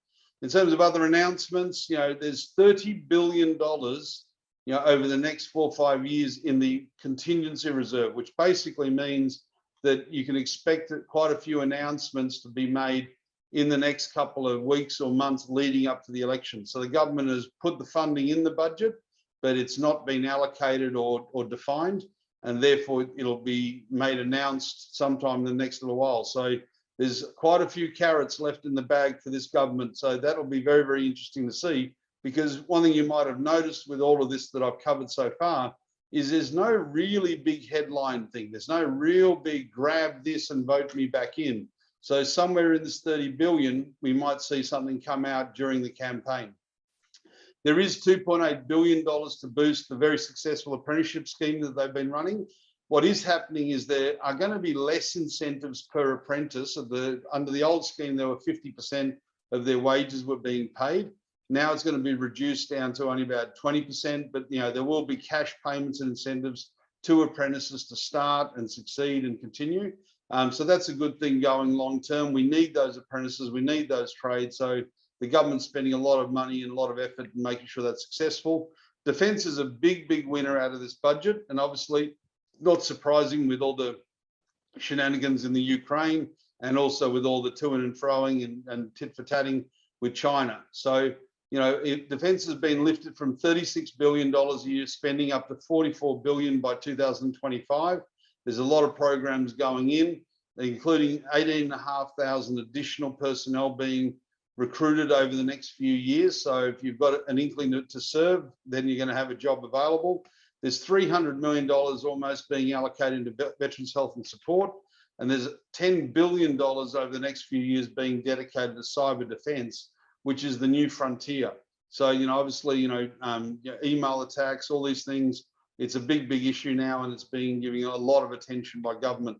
In terms of other announcements, there's $30 billion, over the next 4 or 5 years in the contingency reserve, which basically means that you can expect quite a few announcements to be made in the next couple of weeks or months leading up to the election. So the government has put the funding in the budget, but it's not been allocated or defined, and therefore it'll be announced sometime in the next little while. So there's quite a few carrots left in the bag for this government. So that'll be very, very interesting to see, because one thing you might have noticed with all of this that I've covered so far is there's no really big headline thing. There's no real big grab this and vote me back in. So somewhere in this 30 billion, we might see something come out during the campaign. There is $2.8 billion to boost the very successful apprenticeship scheme that they've been running. What is happening is there are going to be less incentives per apprentice. Under the old scheme, there were 50% of their wages were being paid. Now it's going to be reduced down to only about 20%, but there will be cash payments and incentives to apprentices to start and succeed and continue. So that's a good thing going long term. We need those apprentices, we need those trades. So the government's spending a lot of money and a lot of effort in making sure that's successful. Defence is a big, big winner out of this budget, and obviously not surprising with all the shenanigans in the Ukraine and also with all the to-ing and froing and tit-for-tatting with China. So, defence has been lifted from $36 billion a year spending up to $44 billion by 2025. There's a lot of programs going in, including 18,500 additional personnel being recruited over the next few years. So if you've got an inkling to serve, then you're going to have a job available. There's $300 million almost being allocated into veterans' health and support. And there's $10 billion over the next few years being dedicated to cyber defense, which is the new frontier. So, obviously, email attacks, all these things, it's a big, big issue now, and it's being given a lot of attention by government.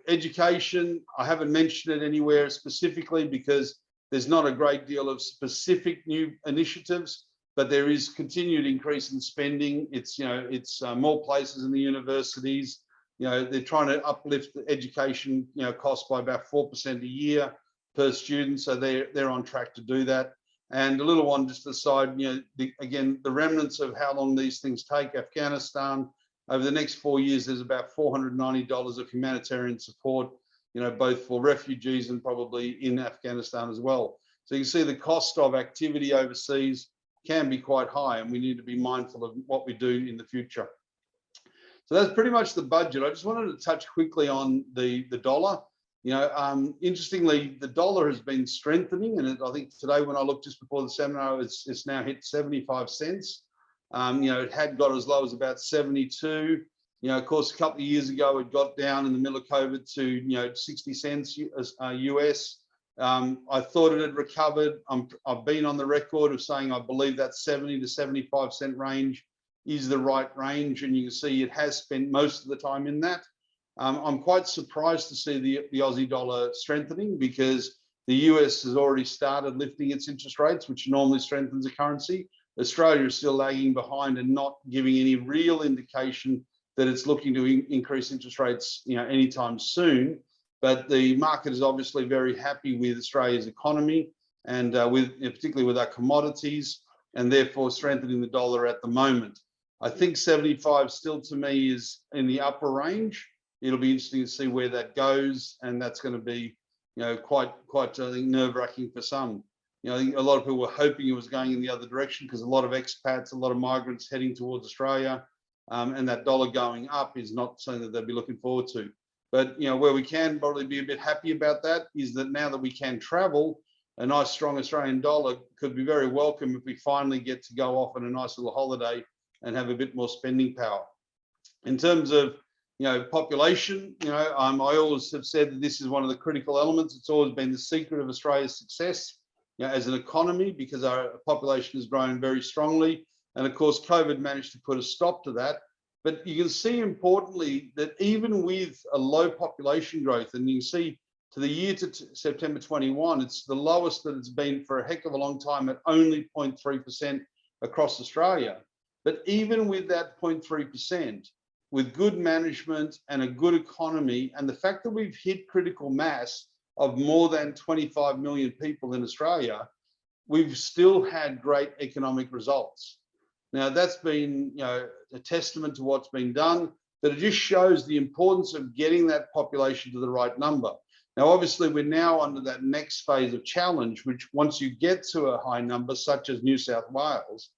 Education, I haven't mentioned it anywhere specifically because there's not a great deal of specific new initiatives, but there is continued increase in spending. It's more places in the universities. They're trying to uplift the education costs by about 4% a year per student, so they're on track to do that. And a little one just aside, again, the remnants of how long these things take. Afghanistan, over the next 4 years, there's about $490 of humanitarian support, both for refugees and probably in Afghanistan as well. So you can see the cost of activity overseas can be quite high, and we need to be mindful of what we do in the future. So that's pretty much the budget. I just wanted to touch quickly on the dollar. Interestingly, the dollar has been strengthening, and I think today when I looked just before the seminar, it's now hit 75 cents. It had got as low as about 72. Of course, a couple of years ago, it got down in the middle of COVID to 60 cents US. I thought it had recovered. I've been on the record of saying I believe that 70 to 75 cent range is the right range, and you can see it has spent most of the time in that. I'm quite surprised to see the Aussie dollar strengthening, because the US has already started lifting its interest rates, which normally strengthens a currency. Australia is still lagging behind and not giving any real indication that it's looking to increase interest rates anytime soon. But the market is obviously very happy with Australia's economy and particularly with our commodities, and therefore strengthening the dollar at the moment. I think 75 still, to me, is in the upper range. It'll be interesting to see where that goes, and that's going to be, quite I think, nerve-wracking for some. I think a lot of people were hoping it was going in the other direction, because a lot of expats, a lot of migrants heading towards Australia, and that dollar going up is not something that they'd be looking forward to. But where we can probably be a bit happy about that is that now that we can travel, a nice strong Australian dollar could be very welcome if we finally get to go off on a nice little holiday and have a bit more spending power. In terms of population, I always have said that this is one of the critical elements. It's always been the secret of Australia's success as an economy, because our population has grown very strongly. And of course, COVID managed to put a stop to that. But you can see importantly that even with a low population growth, and you can see to the year to September 21, it's the lowest that it's been for a heck of a long time, at only 0.3% across Australia. But even with that 0.3%, with good management and a good economy, and the fact that we've hit critical mass of more than 25 million people in Australia, we've still had great economic results. Now, that's been a testament to what's been done, but it just shows the importance of getting that population to the right number. Now, obviously, we're now under that next phase of challenge, which once you get to a high number, such as New South Wales,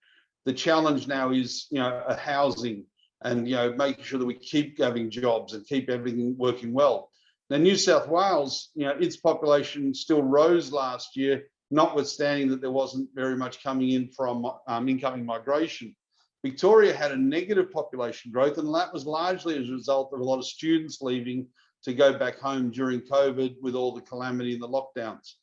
the challenge now is, a housing and, making sure that we keep having jobs and keep everything working well. Now, New South Wales, its population still rose last year, notwithstanding that there wasn't very much coming in from incoming migration. Victoria had a negative population growth, and that was largely as a result of a lot of students leaving to go back home during COVID with all the calamity and the lockdowns.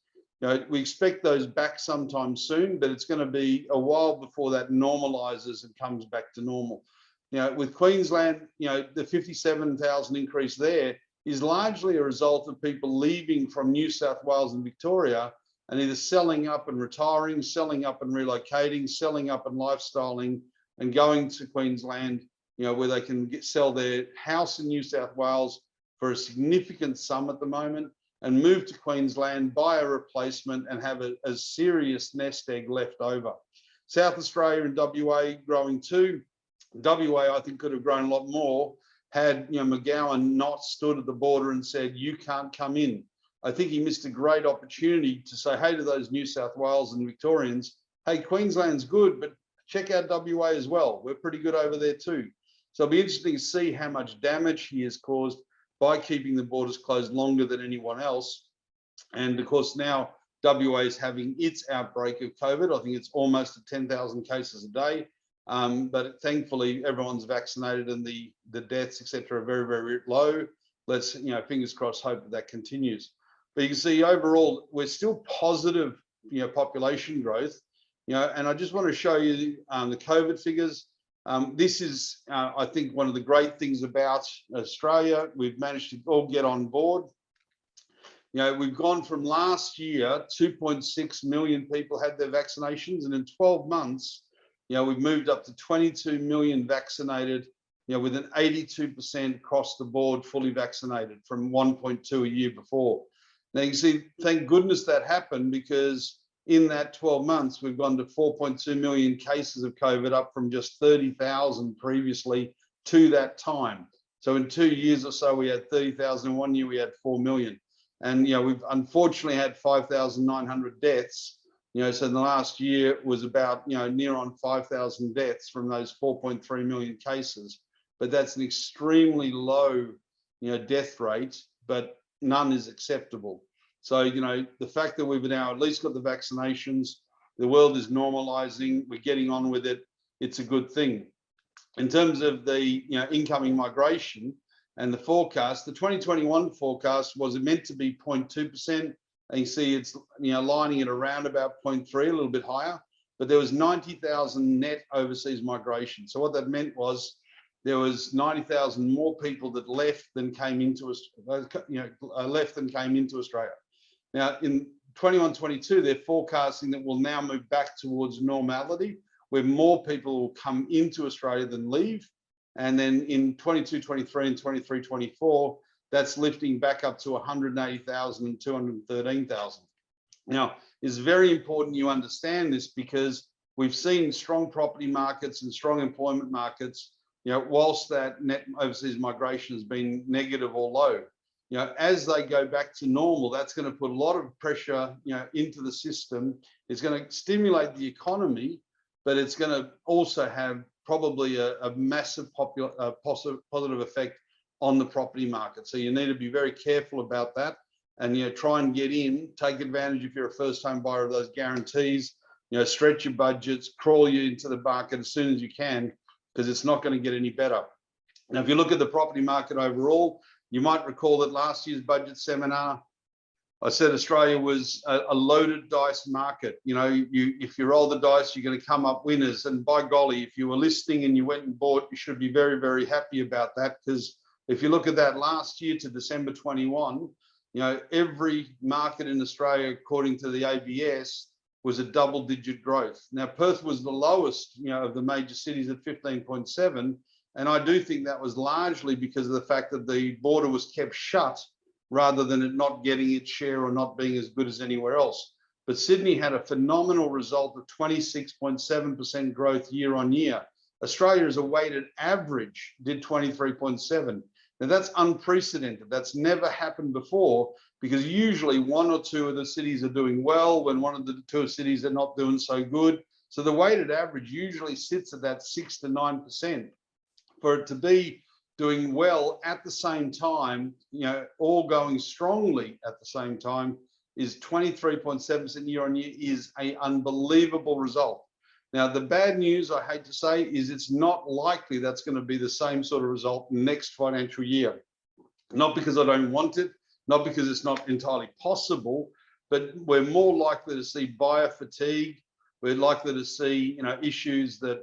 We expect those back sometime soon, but it's going to be a while before that normalizes and comes back to normal. With Queensland, the 57,000 increase there is largely a result of people leaving from New South Wales and Victoria and either selling up and retiring, selling up and relocating, selling up and lifestyling, and going to Queensland, where they can sell their house in New South Wales for a significant sum at the moment, and move to Queensland, buy a replacement, and have a serious nest egg left over. South Australia and WA growing too. WA, I think, could have grown a lot more had McGowan not stood at the border and said, you can't come in. I think he missed a great opportunity to say, hey, to those New South Wales and Victorians, hey, Queensland's good, but check out WA as well. We're pretty good over there too. So it'll be interesting to see how much damage he has caused by keeping the borders closed longer than anyone else. And of course, now WA is having its outbreak of COVID. I think it's almost at 10,000 cases a day. But thankfully, everyone's vaccinated and the deaths, etc., are very, very low. Let's, fingers crossed, hope that continues. But you can see overall, we're still positive, population growth, and I just want to show you the COVID figures. This is, I think, one of the great things about Australia. We've managed to all get on board. We've gone from last year, 2.6 million people had their vaccinations, and in 12 months, we've moved up to 22 million vaccinated, with an 82% across the board fully vaccinated from 1.2 a year before. Now you can see, thank goodness that happened, because in that 12 months, we've gone to 4.2 million cases of COVID, up from just 30,000 previously to that time. So in 2 years or so, we had 30,000. In 1 year, we had 4 million. And, we've unfortunately had 5,900 deaths. So in the last year was about, near on 5,000 deaths from those 4.3 million cases. but that's an extremely low, death rate, but none is acceptable. So, the fact that we've now at least got the vaccinations, the world is normalizing, we're getting on with it, it's a good thing. In terms of the incoming migration and the forecast, the 2021 forecast was meant to be 0.2%, and you see it's lining at around about 0.3, a little bit higher, but there was 90,000 net overseas migration. So what that meant was there was 90,000 more people that left than came into Australia. Now in 21-22, they're forecasting that we'll now move back towards normality, where more people will come into Australia than leave. And then in 22-23 and 23-24, that's lifting back up to 180,000 and 213,000. Now, it's very important you understand this, because we've seen strong property markets and strong employment markets, whilst that net overseas migration has been negative or low. As they go back to normal, that's going to put a lot of pressure, into the system. It's going to stimulate the economy, but it's going to also have probably a massive positive effect on the property market. So you need to be very careful about that, and try and get in, take advantage if you're a first-home buyer of those guarantees. Stretch your budgets, crawl you into the market as soon as you can, because it's not going to get any better. Now, if you look at the property market overall, you might recall that last year's budget seminar, I said Australia was a loaded dice market. If you roll the dice, you're going to come up winners. And by golly, if you were listing and you went and bought, you should be very, very happy about that, because if you look at that last year to December 21, every market in Australia, according to the ABS, was a double-digit growth. Now, Perth was the lowest, of the major cities at 15.7, and I do think that was largely because of the fact that the border was kept shut, rather than it not getting its share or not being as good as anywhere else. But Sydney had a phenomenal result of 26.7% growth year on year. Australia, as a weighted average, did 23.7. Now that's unprecedented. That's never happened before, because usually one or two of the cities are doing well when one of the two cities are not doing so good. So the weighted average usually sits at that 6 to 9%. For it to be doing well at the same time, all going strongly at the same time, is 23.7% year on year, is an unbelievable result. Now, the bad news, I hate to say, is it's not likely that's going to be the same sort of result next financial year. Not because I don't want it, not because it's not entirely possible, but we're more likely to see buyer fatigue. We're likely to see, issues that,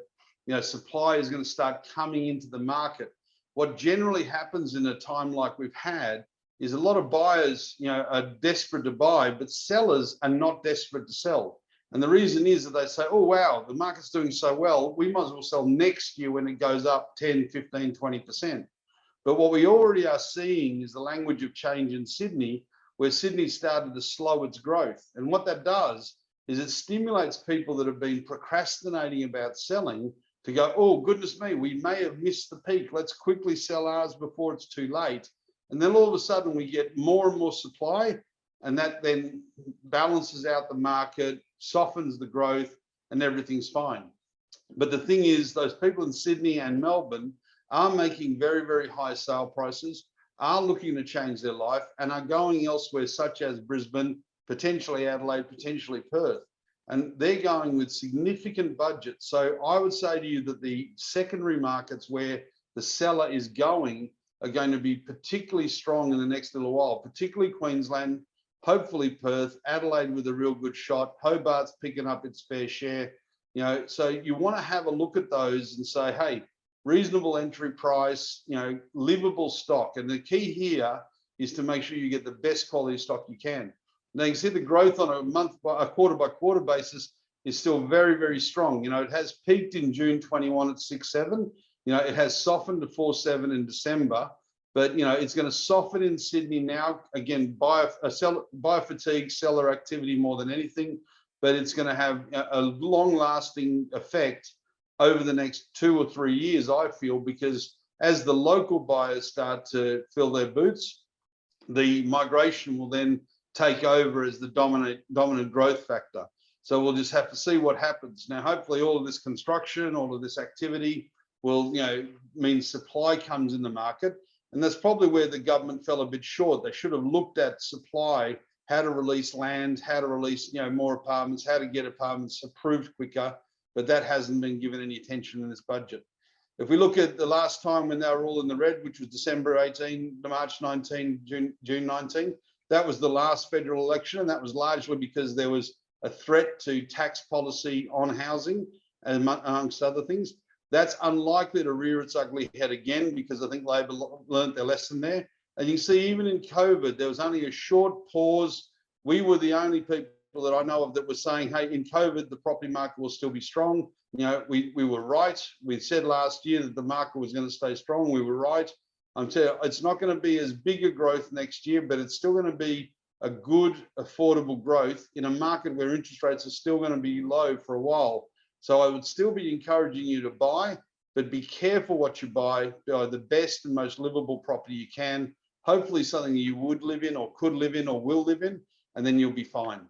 supply is going to start coming into the market. What generally happens in a time like we've had is a lot of buyers, are desperate to buy, but sellers are not desperate to sell. And the reason is that they say, oh, wow, the market's doing so well, we might as well sell next year when it goes up 10, 15, 20%. But what we already are seeing is the language of change in Sydney, where Sydney started to slow its growth. And what that does is it stimulates people that have been procrastinating about selling to go, oh, goodness me, we may have missed the peak. Let's quickly sell ours before it's too late. And then all of a sudden we get more and more supply, and that then balances out the market, softens the growth, and everything's fine. But the thing is, those people in Sydney and Melbourne are making very, very high sale prices, are looking to change their life, and are going elsewhere, such as Brisbane, potentially Adelaide, potentially Perth. And they're going with significant budgets. So I would say to you that the secondary markets where the seller is going are going to be particularly strong in the next little while, particularly Queensland, hopefully Perth, Adelaide with a real good shot, Hobart's picking up its fair share. So you want to have a look at those and say, hey, reasonable entry price, livable stock. And the key here is to make sure you get the best quality stock you can. Now you can see the growth on a quarter by quarter basis is still very, very strong. It has peaked in June 21 at 6.7. It has softened to 4.7 in December, but it's going to soften in Sydney now. Again, buyer fatigue, seller activity more than anything, but it's going to have a long-lasting effect over the next 2 or 3 years, I feel, because as the local buyers start to fill their boots, the migration will then take over as the dominant growth factor. So we'll just have to see what happens. Now, hopefully all of this construction, all of this activity will, mean supply comes in the market. And that's probably where the government fell a bit short. They should have looked at supply, how to release land, how to release, more apartments, how to get apartments approved quicker, but that hasn't been given any attention in this budget. If we look at the last time when they were all in the red, which was December 18 to March 19, June 19, that was the last federal election, and that was largely because there was a threat to tax policy on housing, and amongst other things. That's unlikely to rear its ugly head again, because I think Labor learnt their lesson there. And you see, even in COVID, there was only a short pause. We were the only people that I know of that were saying, hey, in COVID, the property market will still be strong. We were right. We said last year that the market was going to stay strong. We were right. I'm telling you, it's not going to be as big a growth next year, but it's still going to be a good, affordable growth in a market where interest rates are still going to be low for a while. So I would still be encouraging you to buy, but be careful what you buy. Buy the best and most livable property you can. Hopefully something you would live in or could live in or will live in, and then you'll be fine.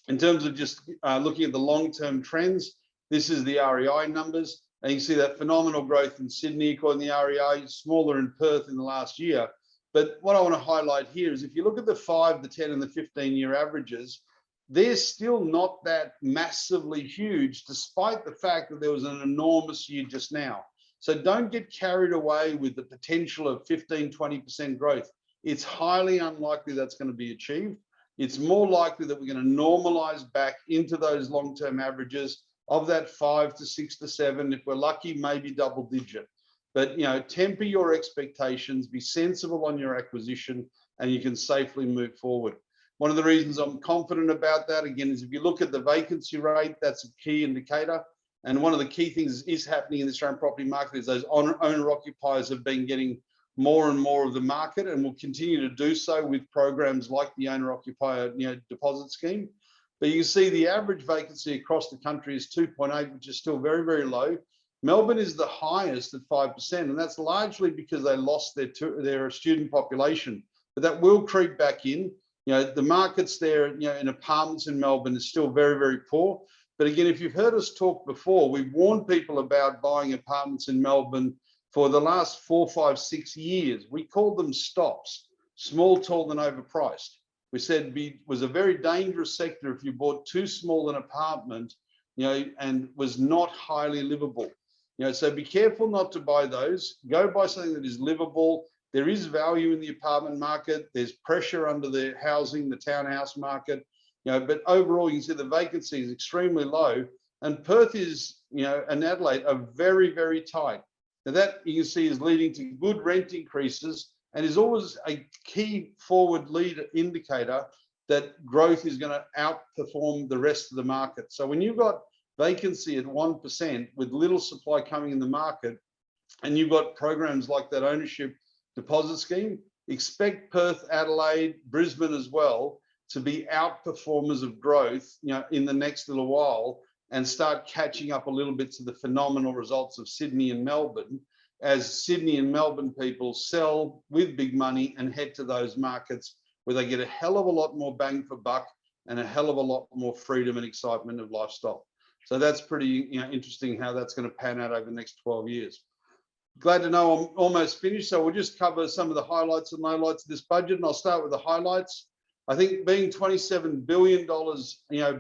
In terms of just looking at the long-term trends, this is the REI numbers. And you can see that phenomenal growth in Sydney, according to the REI, smaller in Perth in the last year. But what I want to highlight here is if you look at the 5, the 10 and the 15-year averages, they're still not that massively huge, despite the fact that there was an enormous year just now. So don't get carried away with the potential of 15, 20% growth. It's highly unlikely that's going to be achieved. It's more likely that we're going to normalize back into those long-term averages of that 5 to 6 to 7. If we're lucky, maybe double digit. But, temper your expectations, be sensible on your acquisition, and you can safely move forward. One of the reasons I'm confident about that, again, is if you look at the vacancy rate, that's a key indicator. And one of the key things is happening in the Australian property market is those owner-occupiers have been getting more and more of the market, and will continue to do so with programs like the owner-occupier deposit scheme. But you can see the average vacancy across the country is 2.8, which is still very, very low. Melbourne is the highest at 5%, and that's largely because they lost their student population. But that will creep back in. The markets there, in apartments in Melbourne is still very, very poor. But again, if you've heard us talk before, we've warned people about buying apartments in Melbourne for the last 4, 5, 6 years. We called them stops, small, tall, and overpriced. We said it was a very dangerous sector if you bought too small an apartment, and was not highly livable. So be careful not to buy those. Go buy something that is livable. There is value in the apartment market. There's pressure under the housing, the townhouse market, but overall you can see the vacancy is extremely low, and Perth is, and Adelaide are very, very tight. Now that you can see is leading to good rent increases, and is always a key forward lead indicator that growth is going to outperform the rest of the market. So when you've got vacancy at 1% with little supply coming in the market, and you've got programs like that ownership deposit scheme, expect Perth, Adelaide, Brisbane as well to be outperformers of growth, in the next little while, and start catching up a little bit to the phenomenal results of Sydney and Melbourne, as Sydney and Melbourne people sell with big money and head to those markets where they get a hell of a lot more bang for buck and a hell of a lot more freedom and excitement of lifestyle. So that's pretty interesting how that's going to pan out over the next 12 years. Glad to know I'm almost finished. So we'll just cover some of the highlights and lowlights of this budget, and I'll start with the highlights. I think being $27 billion,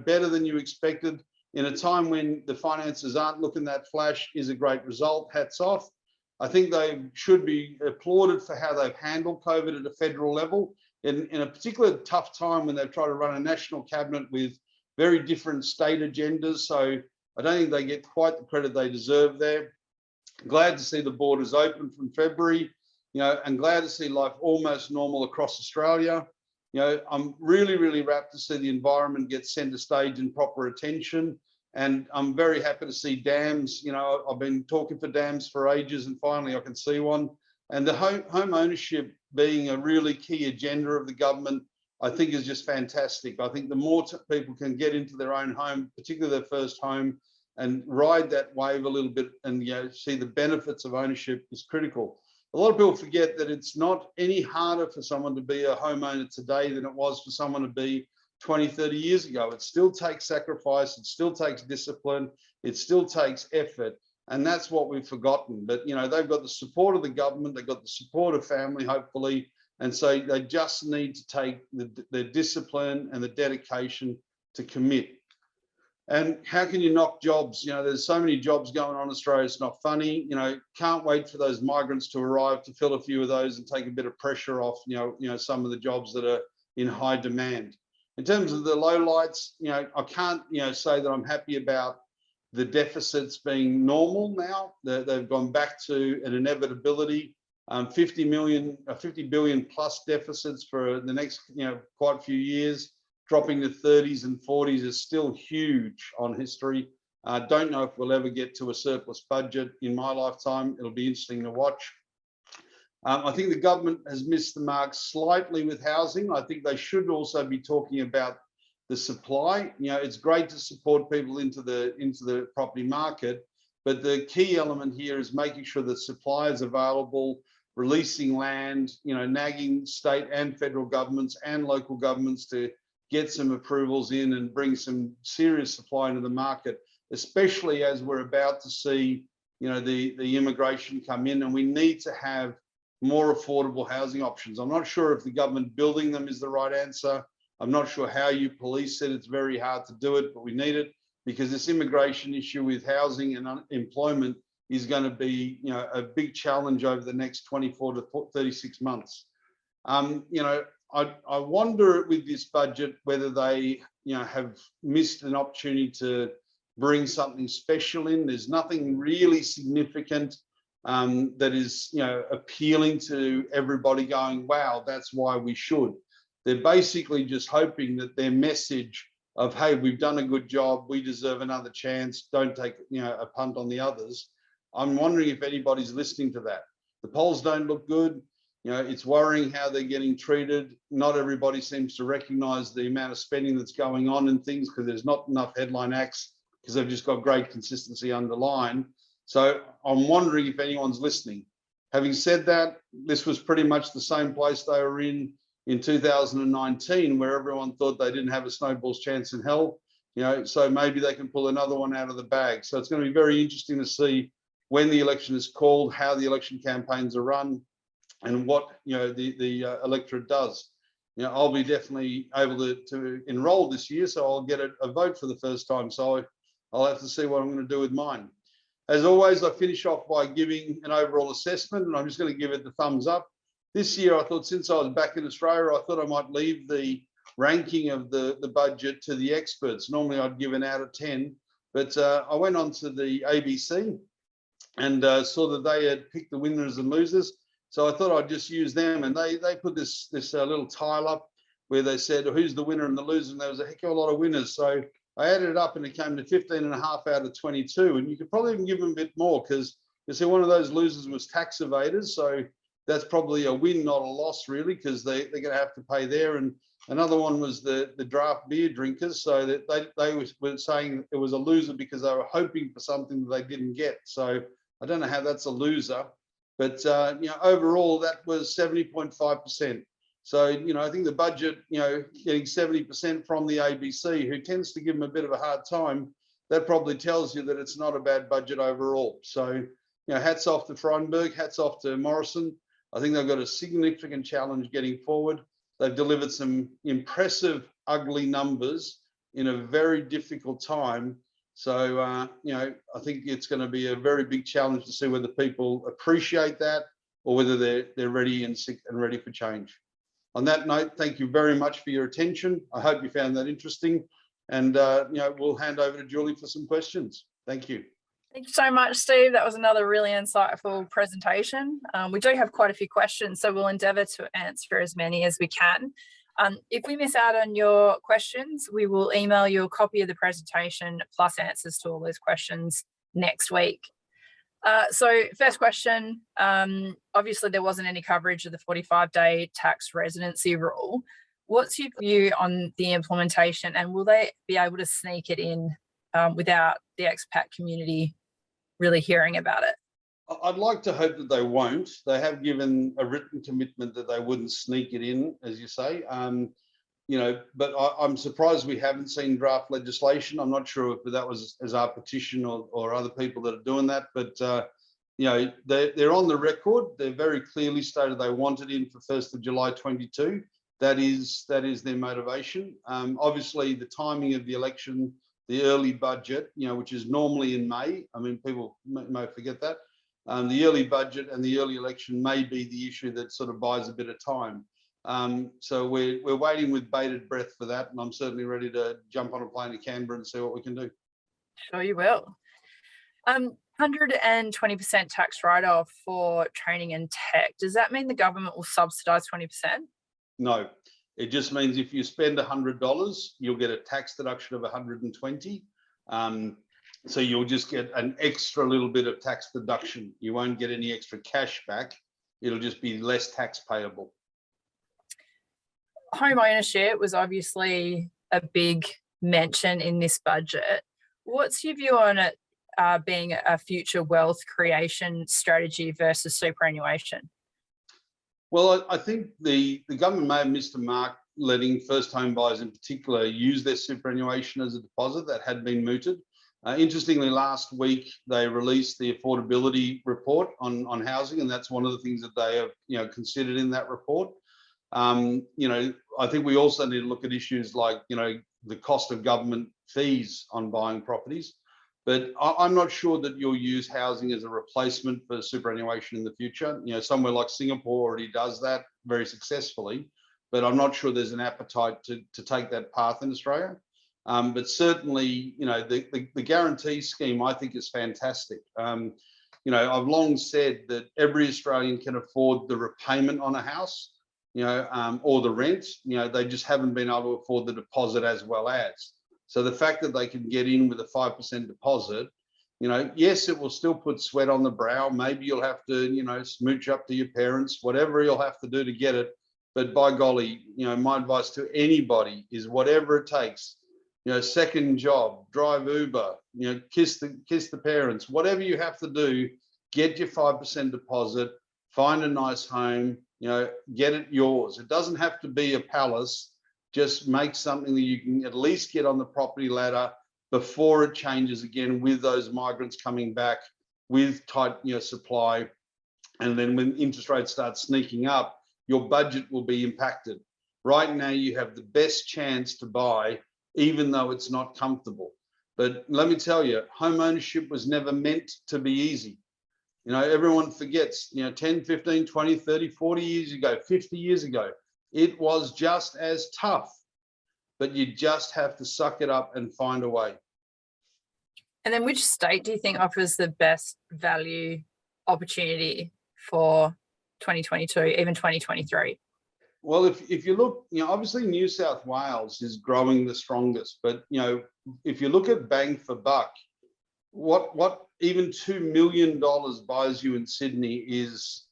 better than you expected in a time when the finances aren't looking that flash is a great result. Hats off. I think they should be applauded for how they've handled COVID at a federal level in a particular tough time when they've tried to run a national cabinet with very different state agendas. So I don't think they get quite the credit they deserve there. Glad to see the borders open from February, and glad to see life almost normal across Australia. I'm really, really rapt to see the environment get centre stage and proper attention. And I'm very happy to see dams. I've been talking for dams for ages, and finally I can see one. And the home ownership being a really key agenda of the government, I think is just fantastic. I think the more people can get into their own home, particularly their first home, and ride that wave a little bit and see the benefits of ownership is critical. A lot of people forget that it's not any harder for someone to be a homeowner today than it was for someone to be 20, 30 years ago. It still takes sacrifice, it still takes discipline, it still takes effort, And that's what we've forgotten. But, you know, they've got the support of the government, they've got the support of family, hopefully. And so they just need to take the discipline and the dedication to commit. And how can you knock jobs? You know, there's so many jobs going on in Australia, it's not funny. You know, can't wait for those migrants to arrive to fill a few of those and take a bit of pressure off, you know, some of the jobs that are in high demand. In terms of the lowlights, you know, I can't, you know, say that I'm happy about the deficits being normal now. They've gone back to an inevitability. 50 billion plus deficits for the next, you know, quite a few years. Dropping to 30s and 40s is still huge on history. Don't know if we'll ever get to a surplus budget in my lifetime. It'll be interesting to watch. I think the government has missed the mark slightly with housing. I think they should also be talking about the supply. You know, it's great to support people into the property market, but the key element here is making sure that supply is available, releasing land, you know, nagging state and federal governments and local governments to get some approvals in and bring some serious supply into the market, especially as we're about to see, you know, the immigration come in, and we need to have more affordable housing options. I'm not sure if the government building them is the right answer. I'm not sure how you police it. It's very hard to do it, but we need it, because this immigration issue with housing and employment is going to be, you know, a big challenge over the next 24 to 36 months. You know, I wonder with this budget whether they, you know, have missed an opportunity to bring something special in. There's nothing really significant that is, you know, appealing to everybody going, wow, that's why we should. They're basically just hoping that their message of, hey, we've done a good job, we deserve another chance, don't take, you know, a punt on the others. I'm wondering if anybody's listening to that. The polls don't look good. You know, it's worrying how they're getting treated. Not everybody seems to recognise the amount of spending that's going on and things, because there's not enough headline acts, because they've just got great consistency underlined. So I'm wondering if anyone's listening. Having said that, this was pretty much the same place they were in 2019, where everyone thought they didn't have a snowball's chance in hell. You know, so maybe they can pull another one out of the bag. So it's going to be very interesting to see when the election is called, how the election campaigns are run, and what, you know, the electorate does. You know, I'll be definitely able to enroll this year, so I'll get a vote for the first time. So I'll have to see what I'm going to do with mine. As always, I finish off by giving an overall assessment, and I'm just going to give it the thumbs up. This year, I thought, since I was back in Australia, I thought I might leave the ranking of the budget to the experts. Normally, I'd give an out of 10, but I went on to the ABC and saw that they had picked the winners and losers. So I thought I'd just use them, and they put this little tile up where they said who's the winner and the loser, and there was a heck of a lot of winners. So I added it up, and it came to 15.5 out of 22, and you could probably even give them a bit more, because you see one of those losers was tax evaders. So that's probably a win, not a loss, really, because they're going to have to pay there. And another one was the draft beer drinkers. So that they were saying it was a loser because they were hoping for something that they didn't get. So I don't know how that's a loser, but you know, overall that was 70.5%. So, you know, I think the budget, you know, getting 70% from the ABC, who tends to give them a bit of a hard time, that probably tells you that it's not a bad budget overall. So, you know, hats off to Frydenberg, hats off to Morrison. I think they've got a significant challenge getting forward. They've delivered some impressive, ugly numbers in a very difficult time. So, you know, I think it's going to be a very big challenge to see whether people appreciate that or whether they're ready and sick and ready for change. On that note, thank you very much for your attention. I hope you found that interesting. And, you know, we'll hand over to Julie for some questions. Thank you. Thank you so much, Steve. That was another really insightful presentation. We do have quite a few questions, so we'll endeavour to answer as many as we can. If we miss out on your questions, we will email you a copy of the presentation plus answers to all those questions next week. So first question, obviously there wasn't any coverage of the 45-day tax residency rule. What's your view on the implementation, and will they be able to sneak it in without the expat community really hearing about it? I'd like to hope that they won't. They have given a written commitment that they wouldn't sneak it in, as you say. but I'm surprised we haven't seen draft legislation. I'm not sure if that was as our petition or other people that are doing that, but they're on the record. They're very clearly stated they want it in for 1st of July 22. That is their motivation. Obviously, the timing of the election, the early budget, which is normally in May. I mean, people may forget that. The early budget and the early election may be the issue that sort of buys a bit of time. So we're waiting with bated breath for that, and I'm certainly ready to jump on a plane to Canberra and see what we can do. Sure you will. 120% tax write-off for training and tech. Does that mean the government will subsidise 20%? No, it just means if you spend $100, you'll get a tax deduction of 120. So you'll just get an extra little bit of tax deduction. You won't get any extra cash back. It'll just be less tax payable. Home ownership was obviously a big mention in this budget. What's your view on it being a future wealth creation strategy versus superannuation? Well, I think the government may have missed a mark letting first home buyers in particular use their superannuation as a deposit. That had been mooted. Interestingly, last week they released the affordability report on housing, and that's one of the things that they have considered in that report. I think we also need to look at issues like the cost of government fees on buying properties. But I'm not sure that you'll use housing as a replacement for superannuation in the future. Somewhere like Singapore already does that very successfully, but I'm not sure there's an appetite to take that path in Australia. But certainly, the guarantee scheme I think is fantastic. I've long said that every Australian can afford the repayment on a house, or the rent. They just haven't been able to afford the deposit as well as. So the fact that they can get in with a 5% deposit, yes, it will still put sweat on the brow. Maybe you'll have to, smooch up to your parents, whatever you'll have to do to get it. But by golly, my advice to anybody is whatever it takes, second job, drive Uber, kiss the parents, whatever you have to do, get your 5% deposit, find a nice home, get it yours. It doesn't have to be a palace. Just make something that you can at least get on the property ladder before it changes again with those migrants coming back, with tight supply. And then when interest rates start sneaking up, your budget will be impacted. Right now, you have the best chance to buy, even though it's not comfortable. But let me tell you, home ownership was never meant to be easy. Everyone forgets, 10, 15, 20, 30, 40 years ago, 50 years ago, it was just as tough, but you just have to suck it up and find a way. And then which state do you think offers the best value opportunity for 2022, even 2023? Well, if you look, obviously New South Wales is growing the strongest, but, if you look at bang for buck, what even $2 million buys you in Sydney is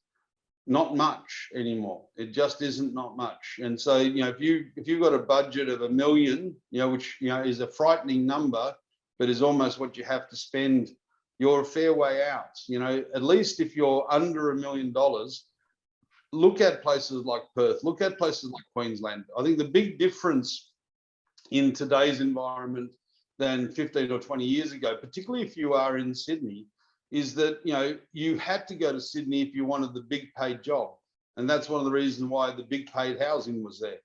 not much anymore. It just isn't not much. And so, if you've got a budget of $1 million, which, is a frightening number, but is almost what you have to spend, you're a fair way out. At least if you're under $1 million, look at places like Perth, look at places like Queensland. I think the big difference in today's environment than 15 or 20 years ago, particularly if you are in Sydney, is that you had to go to Sydney if you wanted the big paid job. And that's one of the reasons why the big paid housing was there.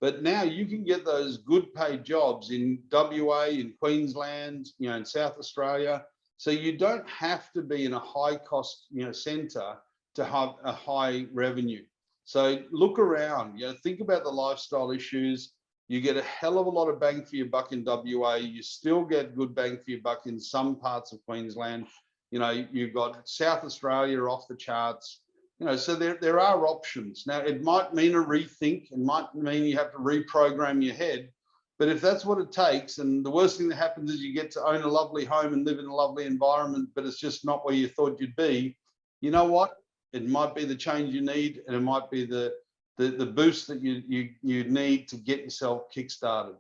But now you can get those good paid jobs in WA, in Queensland, in South Australia. So you don't have to be in a high cost centre to have a high revenue. So look around, think about the lifestyle issues. You get a hell of a lot of bang for your buck in WA. You still get good bang for your buck in some parts of Queensland. You've got South Australia off the charts. So there are options. Now, it might mean a rethink. It might mean you have to reprogram your head. But if that's what it takes, and the worst thing that happens is you get to own a lovely home and live in a lovely environment, but it's just not where you thought you'd be, you know what? It might be the change you need, and it might be the boost that you need to get yourself kick-started.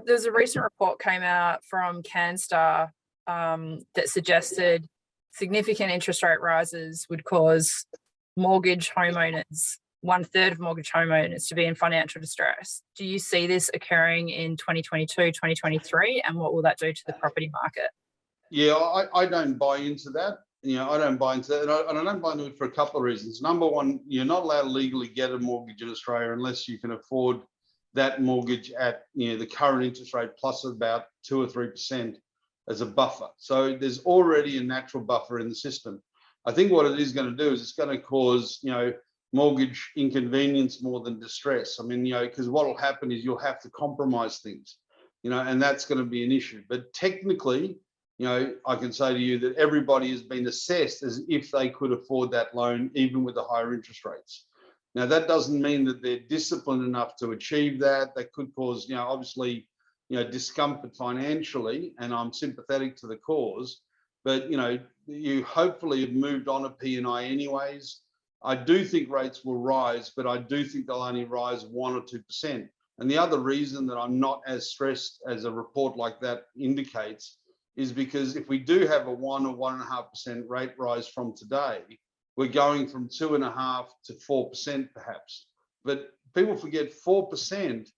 There's a recent report came out from Canstar that suggested significant interest rate rises would cause mortgage homeowners 1/3 of mortgage homeowners to be in financial distress. Do you see this occurring in 2022, 2023, and what will that do to the property market? Yeah, I don't buy into that. I don't buy into that, and I don't buy into it for a couple of reasons. Number one, you're not allowed to legally get a mortgage in Australia unless you can afford that mortgage at the current interest rate plus about 2 or 3% as a buffer. So there's already a natural buffer in the system. I think what it is going to do is it's going to cause mortgage inconvenience more than distress. I mean, because what will happen is you'll have to compromise things, and that's going to be an issue. But technically, I can say to you that everybody has been assessed as if they could afford that loan, even with the higher interest rates. Now, that doesn't mean that they're disciplined enough to achieve that. That could cause, obviously, discomfort financially, and I'm sympathetic to the cause. But, you hopefully have moved on a P&I anyways. I do think rates will rise, but I do think they'll only rise 1 or 2%. And the other reason that I'm not as stressed as a report like that indicates is because if we do have a 1 or 1.5% rate rise from today, we're going from 2.5% to 4% perhaps. But people forget 4%.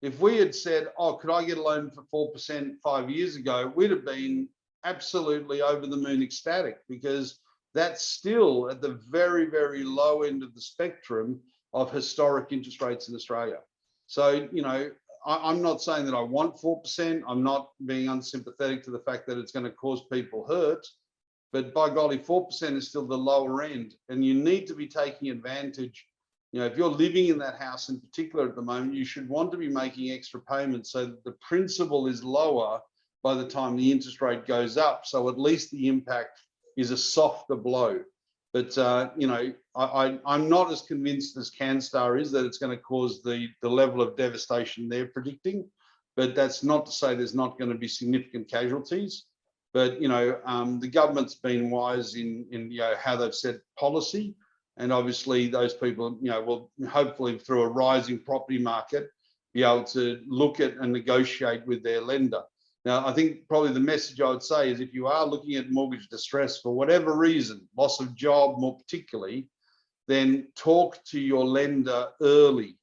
If we had said, oh, could I get a loan for 4% 5 years ago, we'd have been absolutely over the moon ecstatic, because that's still at the very, very low end of the spectrum of historic interest rates in Australia. So, I'm not saying that I want 4%. I'm not being unsympathetic to the fact that it's going to cause people hurt, but by golly, 4% is still the lower end, and you need to be taking advantage. If you're living in that house in particular at the moment, you should want to be making extra payments so that the principal is lower by the time the interest rate goes up. So at least the impact is a softer blow. But, I'm not as convinced as Canstar is that it's going to cause the level of devastation they're predicting. But that's not to say there's not going to be significant casualties. But, the government's been wise in how they've set policy. And obviously those people, will hopefully through a rising property market, be able to look at and negotiate with their lender. Now, I think probably the message I would say is if you are looking at mortgage distress for whatever reason, loss of job more particularly, then talk to your lender early.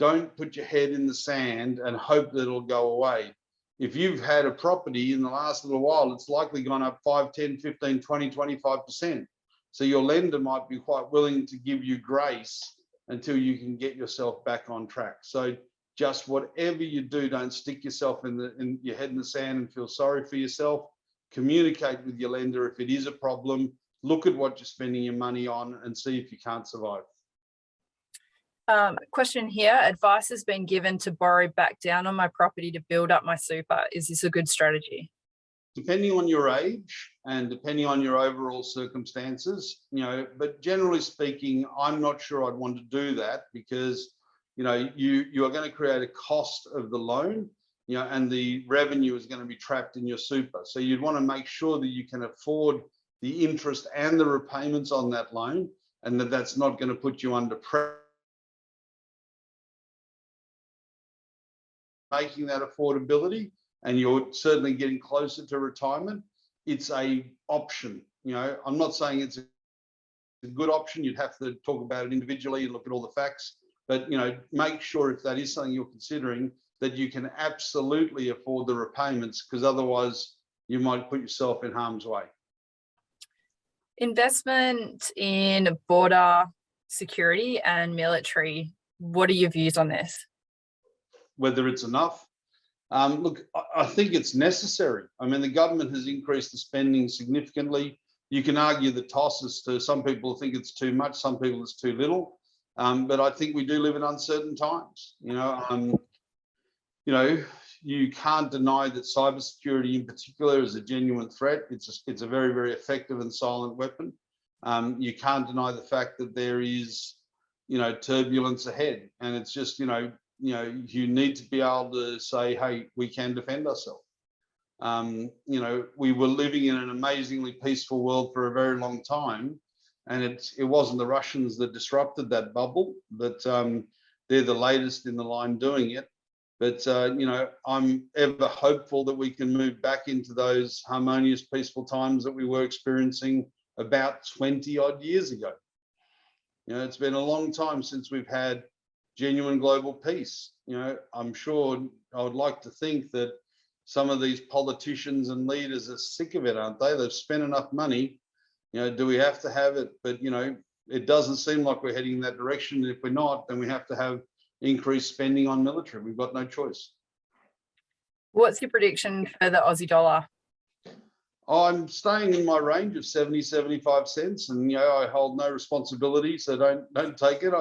Don't put your head in the sand and hope that it'll go away. If you've had a property in the last little while, it's likely gone up 5, 10, 15, 20, 25%. So your lender might be quite willing to give you grace until you can get yourself back on track. So just whatever you do, don't stick yourself in your head in the sand and feel sorry for yourself. Communicate with your lender if it is a problem. Look at what you're spending your money on and see if you can't survive. Question here, advice has been given to borrow back down on my property to build up my super. Is this a good strategy? Depending on your age and depending on your overall circumstances, but generally speaking, I'm not sure I'd want to do that, because you are going to create a cost of the loan, and the revenue is going to be trapped in your super. So you'd want to make sure that you can afford the interest and the repayments on that loan, and that that's not going to put you under pressure. Making that affordability, and you're certainly getting closer to retirement, it's a option. I'm not saying it's a good option. You'd have to talk about it individually and look at all the facts. But, make sure if that is something you're considering, that you can absolutely afford the repayments, because otherwise you might put yourself in harm's way. Investment in border security and military. What are your views on this? Whether it's enough. Look, I think it's necessary. I mean, the government has increased the spending significantly. You can argue the toss as to some people think it's too much, some people it's too little. But I think we do live in uncertain times. You can't deny that cybersecurity in particular is a genuine threat. It's a very, very effective and silent weapon. You can't deny the fact that there is, turbulence ahead, and it's just, you need to be able to say, hey, we can defend ourselves. We were living in an amazingly peaceful world for a very long time, and it wasn't the Russians that disrupted that bubble, but they're the latest in the line doing it. But, I'm ever hopeful that we can move back into those harmonious, peaceful times that we were experiencing about 20 odd years ago. It's been a long time since we've had genuine global peace. I'm sure, I would like to think that some of these politicians and leaders are sick of it, aren't they? They've spent enough money. Do we have to have it? But, it doesn't seem like we're heading in that direction. If we're not, then we have to have increased spending on military. We've got no choice. What's your prediction for the Aussie dollar? I'm staying in my range of 70, 75 cents, and I hold no responsibility, so don't take it.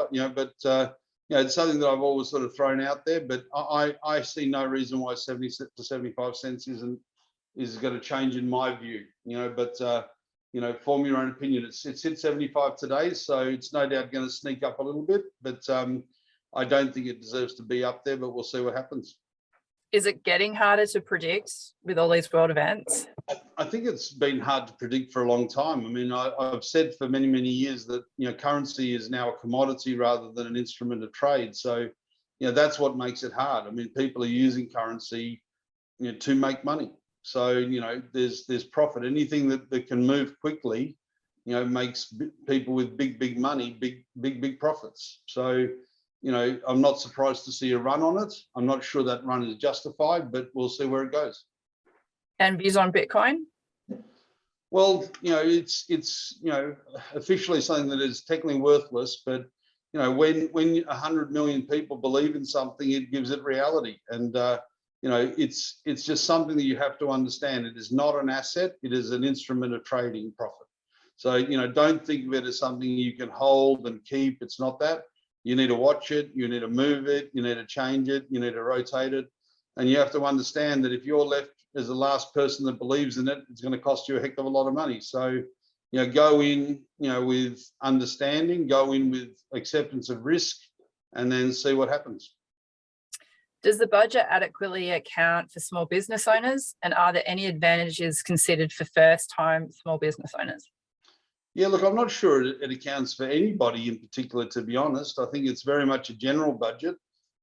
It's something that I've always sort of thrown out there, but I see no reason why 70 to 75 cents is going to change in my view. Form your own opinion. It's hit 75 today, so it's no doubt going to sneak up a little bit, but I don't think it deserves to be up there, but we'll see what happens. Is it getting harder to predict with all these world events? I think it's been hard to predict for a long time. I mean, I've said for many, many years that, currency is now a commodity rather than an instrument of trade. So, that's what makes it hard. I mean, people are using currency, to make money. So, there's profit. Anything that can move quickly, makes people with big money, big profits. So, I'm not surprised to see a run on it. I'm not sure that run is justified, but we'll see where it goes. And views on Bitcoin? Well, it's officially something that is technically worthless, but when 100 million people believe in something, it gives it reality. And it's just something that you have to understand. It is not an asset. It is an instrument of trading profit. So don't think of it as something you can hold and keep. It's not that. You need to watch it, you need to move it, you need to change it, you need to rotate it. And you have to understand that if you're left as the last person that believes in it, it's going to cost you a heck of a lot of money. So, go in, with understanding, go in with acceptance of risk, and then see what happens. Does the budget adequately account for small business owners? And are there any advantages considered for first-time small business owners? Yeah, look, I'm not sure it accounts for anybody in particular, to be honest. I think it's very much a general budget.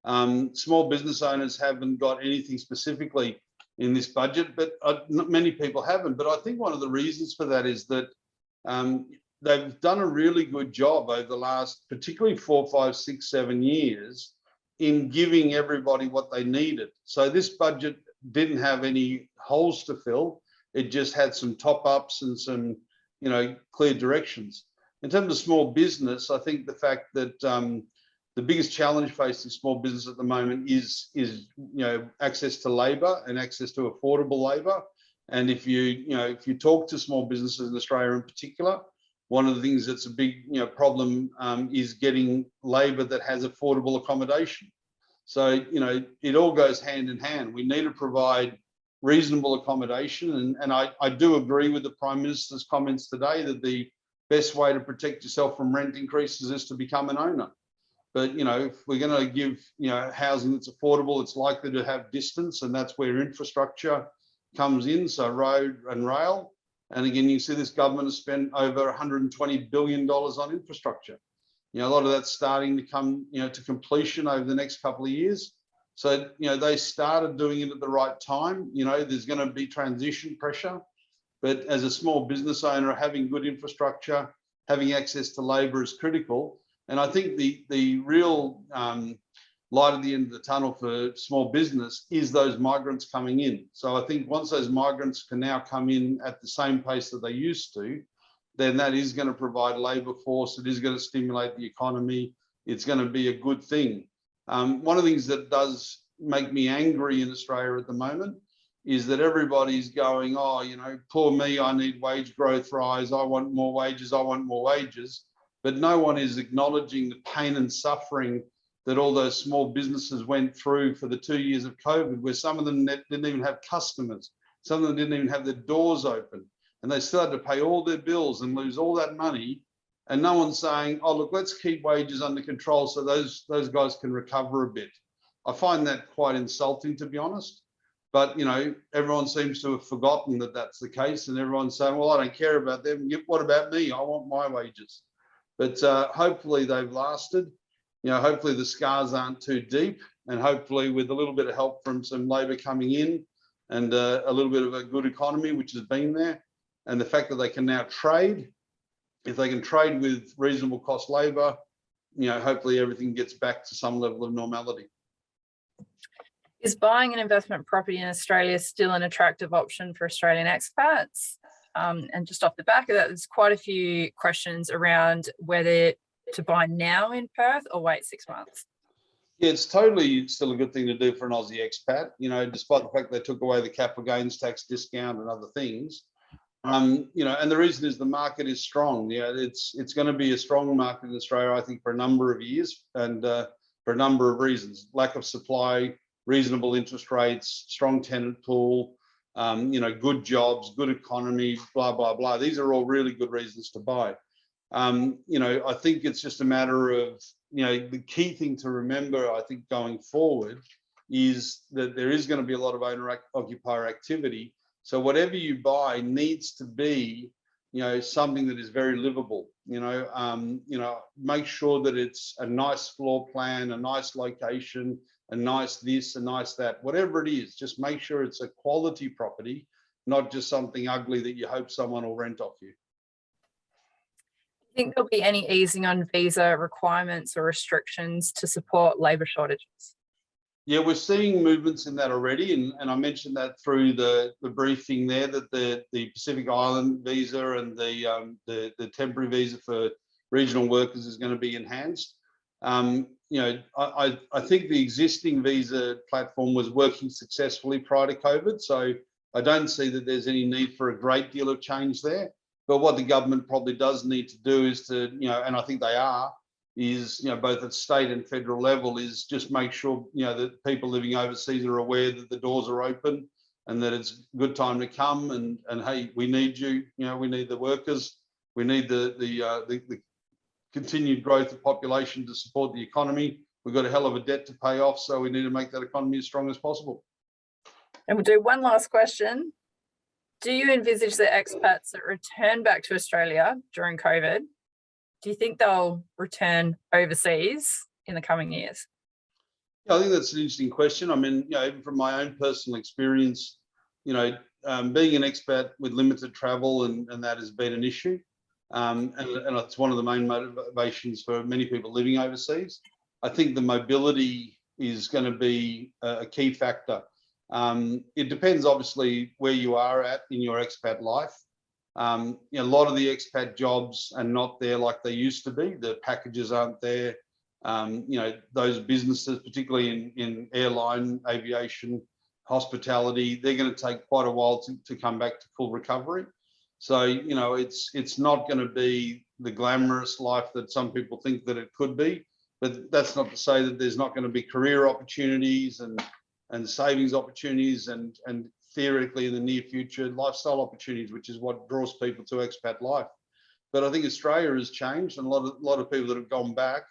Small business owners haven't got anything specifically in this budget, but many people haven't. But I think one of the reasons for that is that they've done a really good job over the last, particularly 4, 5, 6, 7 years, in giving everybody what they needed. So this budget didn't have any holes to fill. It just had some top-ups and some clear directions. In terms of small business, I think the fact that the biggest challenge facing small business at the moment is access to labour and access to affordable labour. And if you talk to small businesses in Australia in particular, one of the things that's a big problem is getting labour that has affordable accommodation. So it all goes hand in hand. We need to provide reasonable accommodation, and I do agree with the Prime Minister's comments today that the best way to protect yourself from rent increases is to become an owner. But if we're going to give housing that's affordable, it's likely to have distance, and that's where infrastructure comes in, so road and rail. And again, you see this government has spent over $120 billion on infrastructure. A lot of that's starting to come to completion over the next couple of years. So, they started doing it at the right time. There's going to be transition pressure, but as a small business owner, having good infrastructure, having access to labour is critical. And I think the real light at the end of the tunnel for small business is those migrants coming in. So I think once those migrants can now come in at the same pace that they used to, then that is going to provide labour force. It is going to stimulate the economy. It's going to be a good thing. One of the things that does make me angry in Australia at the moment is that everybody's going, poor me, I need wage growth rise, I want more wages, I want more wages. But no one is acknowledging the pain and suffering that all those small businesses went through for the 2 years of COVID, where some of them didn't even have customers. Some of them didn't even have their doors open, and they still had to pay all their bills and lose all that money. And no one's saying, oh, look, let's keep wages under control so those guys can recover a bit. I find that quite insulting, to be honest. But, everyone seems to have forgotten that that's the case. And everyone's saying, well, I don't care about them. What about me? I want my wages. But hopefully they've lasted. Hopefully the scars aren't too deep. And hopefully with a little bit of help from some labour coming in and a little bit of a good economy, which has been there, and the fact that they can now trade, if they can trade with reasonable cost labour, hopefully everything gets back to some level of normality. Is buying an investment property in Australia still an attractive option for Australian expats? And just off the back of that, there's quite a few questions around whether to buy now in Perth or wait 6 months. Yeah, it's totally still a good thing to do for an Aussie expat, despite the fact they took away the capital gains tax discount and other things. And the reason is the market is strong. It's going to be a strong market in Australia, I think, for a number of years, and for a number of reasons: lack of supply, reasonable interest rates, strong tenant pool, good jobs, good economy, blah, blah, blah. These are all really good reasons to buy. I think it's just a matter of, the key thing to remember, I think, going forward is that there is going to be a lot of owner-occupier activity. So whatever you buy needs to be, something that is very livable. Make sure that it's a nice floor plan, a nice location, a nice this, a nice that, whatever it is. Just make sure it's a quality property, not just something ugly that you hope someone will rent off you. Do you think there'll be any easing on visa requirements or restrictions to support labour shortages? Yeah, we're seeing movements in that already, and I mentioned that through the briefing there, that the Pacific Island visa and the temporary visa for regional workers is going to be enhanced. I think the existing visa platform was working successfully prior to COVID, so I don't see that there's any need for a great deal of change there. But what the government probably does need to do is to, and I think they are, is, both at state and federal level, is just make sure, that people living overseas are aware that the doors are open and that it's a good time to come, and hey, we need you, we need the workers, we need the continued growth of population to support the economy. We've got a hell of a debt to pay off, so we need to make that economy as strong as possible. And we'll do one last question. Do you envisage the expats that return back to Australia during COVID, do you think they'll return overseas in the coming years? Yeah, I think that's an interesting question. I mean, even from my own personal experience, being an expat with limited travel and that has been an issue. And it's one of the main motivations for many people living overseas. I think the mobility is going to be a key factor. It depends, obviously, where you are at in your expat life. A lot of the expat jobs are not there like they used to be. The packages aren't there. Those businesses, particularly in airline, aviation, hospitality, they're going to take quite a while to come back to full recovery. So, it's not going to be the glamorous life that some people think that it could be, but that's not to say that there's not going to be career opportunities and savings opportunities and theoretically in the near future lifestyle opportunities, which is what draws people to expat life. But I think Australia has changed, and a lot of people that have gone back,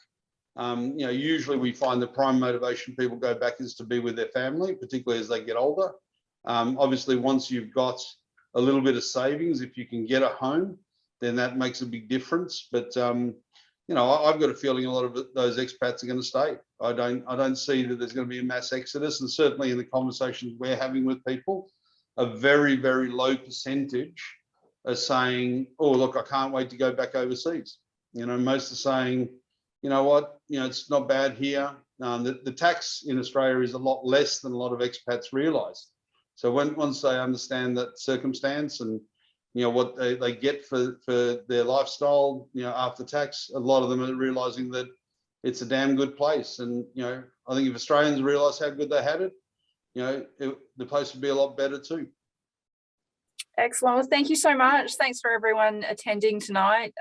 usually we find the prime motivation people go back is to be with their family, particularly as they get older. Obviously, once you've got a little bit of savings, if you can get a home, then that makes a big difference. But I've got a feeling a lot of those expats are going to stay. I don't see that there's going to be a mass exodus, and certainly in the conversations we're having with people, a very, very low percentage are saying, "Oh, look, I can't wait to go back overseas." Most are saying, "You know what? It's not bad here." The tax in Australia is a lot less than a lot of expats realise. So once they understand that circumstance and what they get for their lifestyle, after tax, a lot of them are realising that it's a damn good place. And I think if Australians realise how good they had it, the place would be a lot better too. Excellent. Well, thank you so much. Thanks for everyone attending tonight.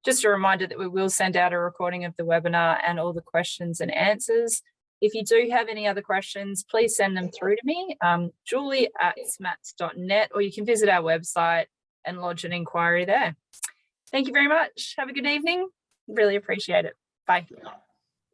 Just a reminder that we will send out a recording of the webinar and all the questions and answers. If you do have any other questions, please send them through to me, julie@smats.net, or you can visit our website and lodge an inquiry there. Thank you very much. Have a good evening. Really appreciate it. Bye.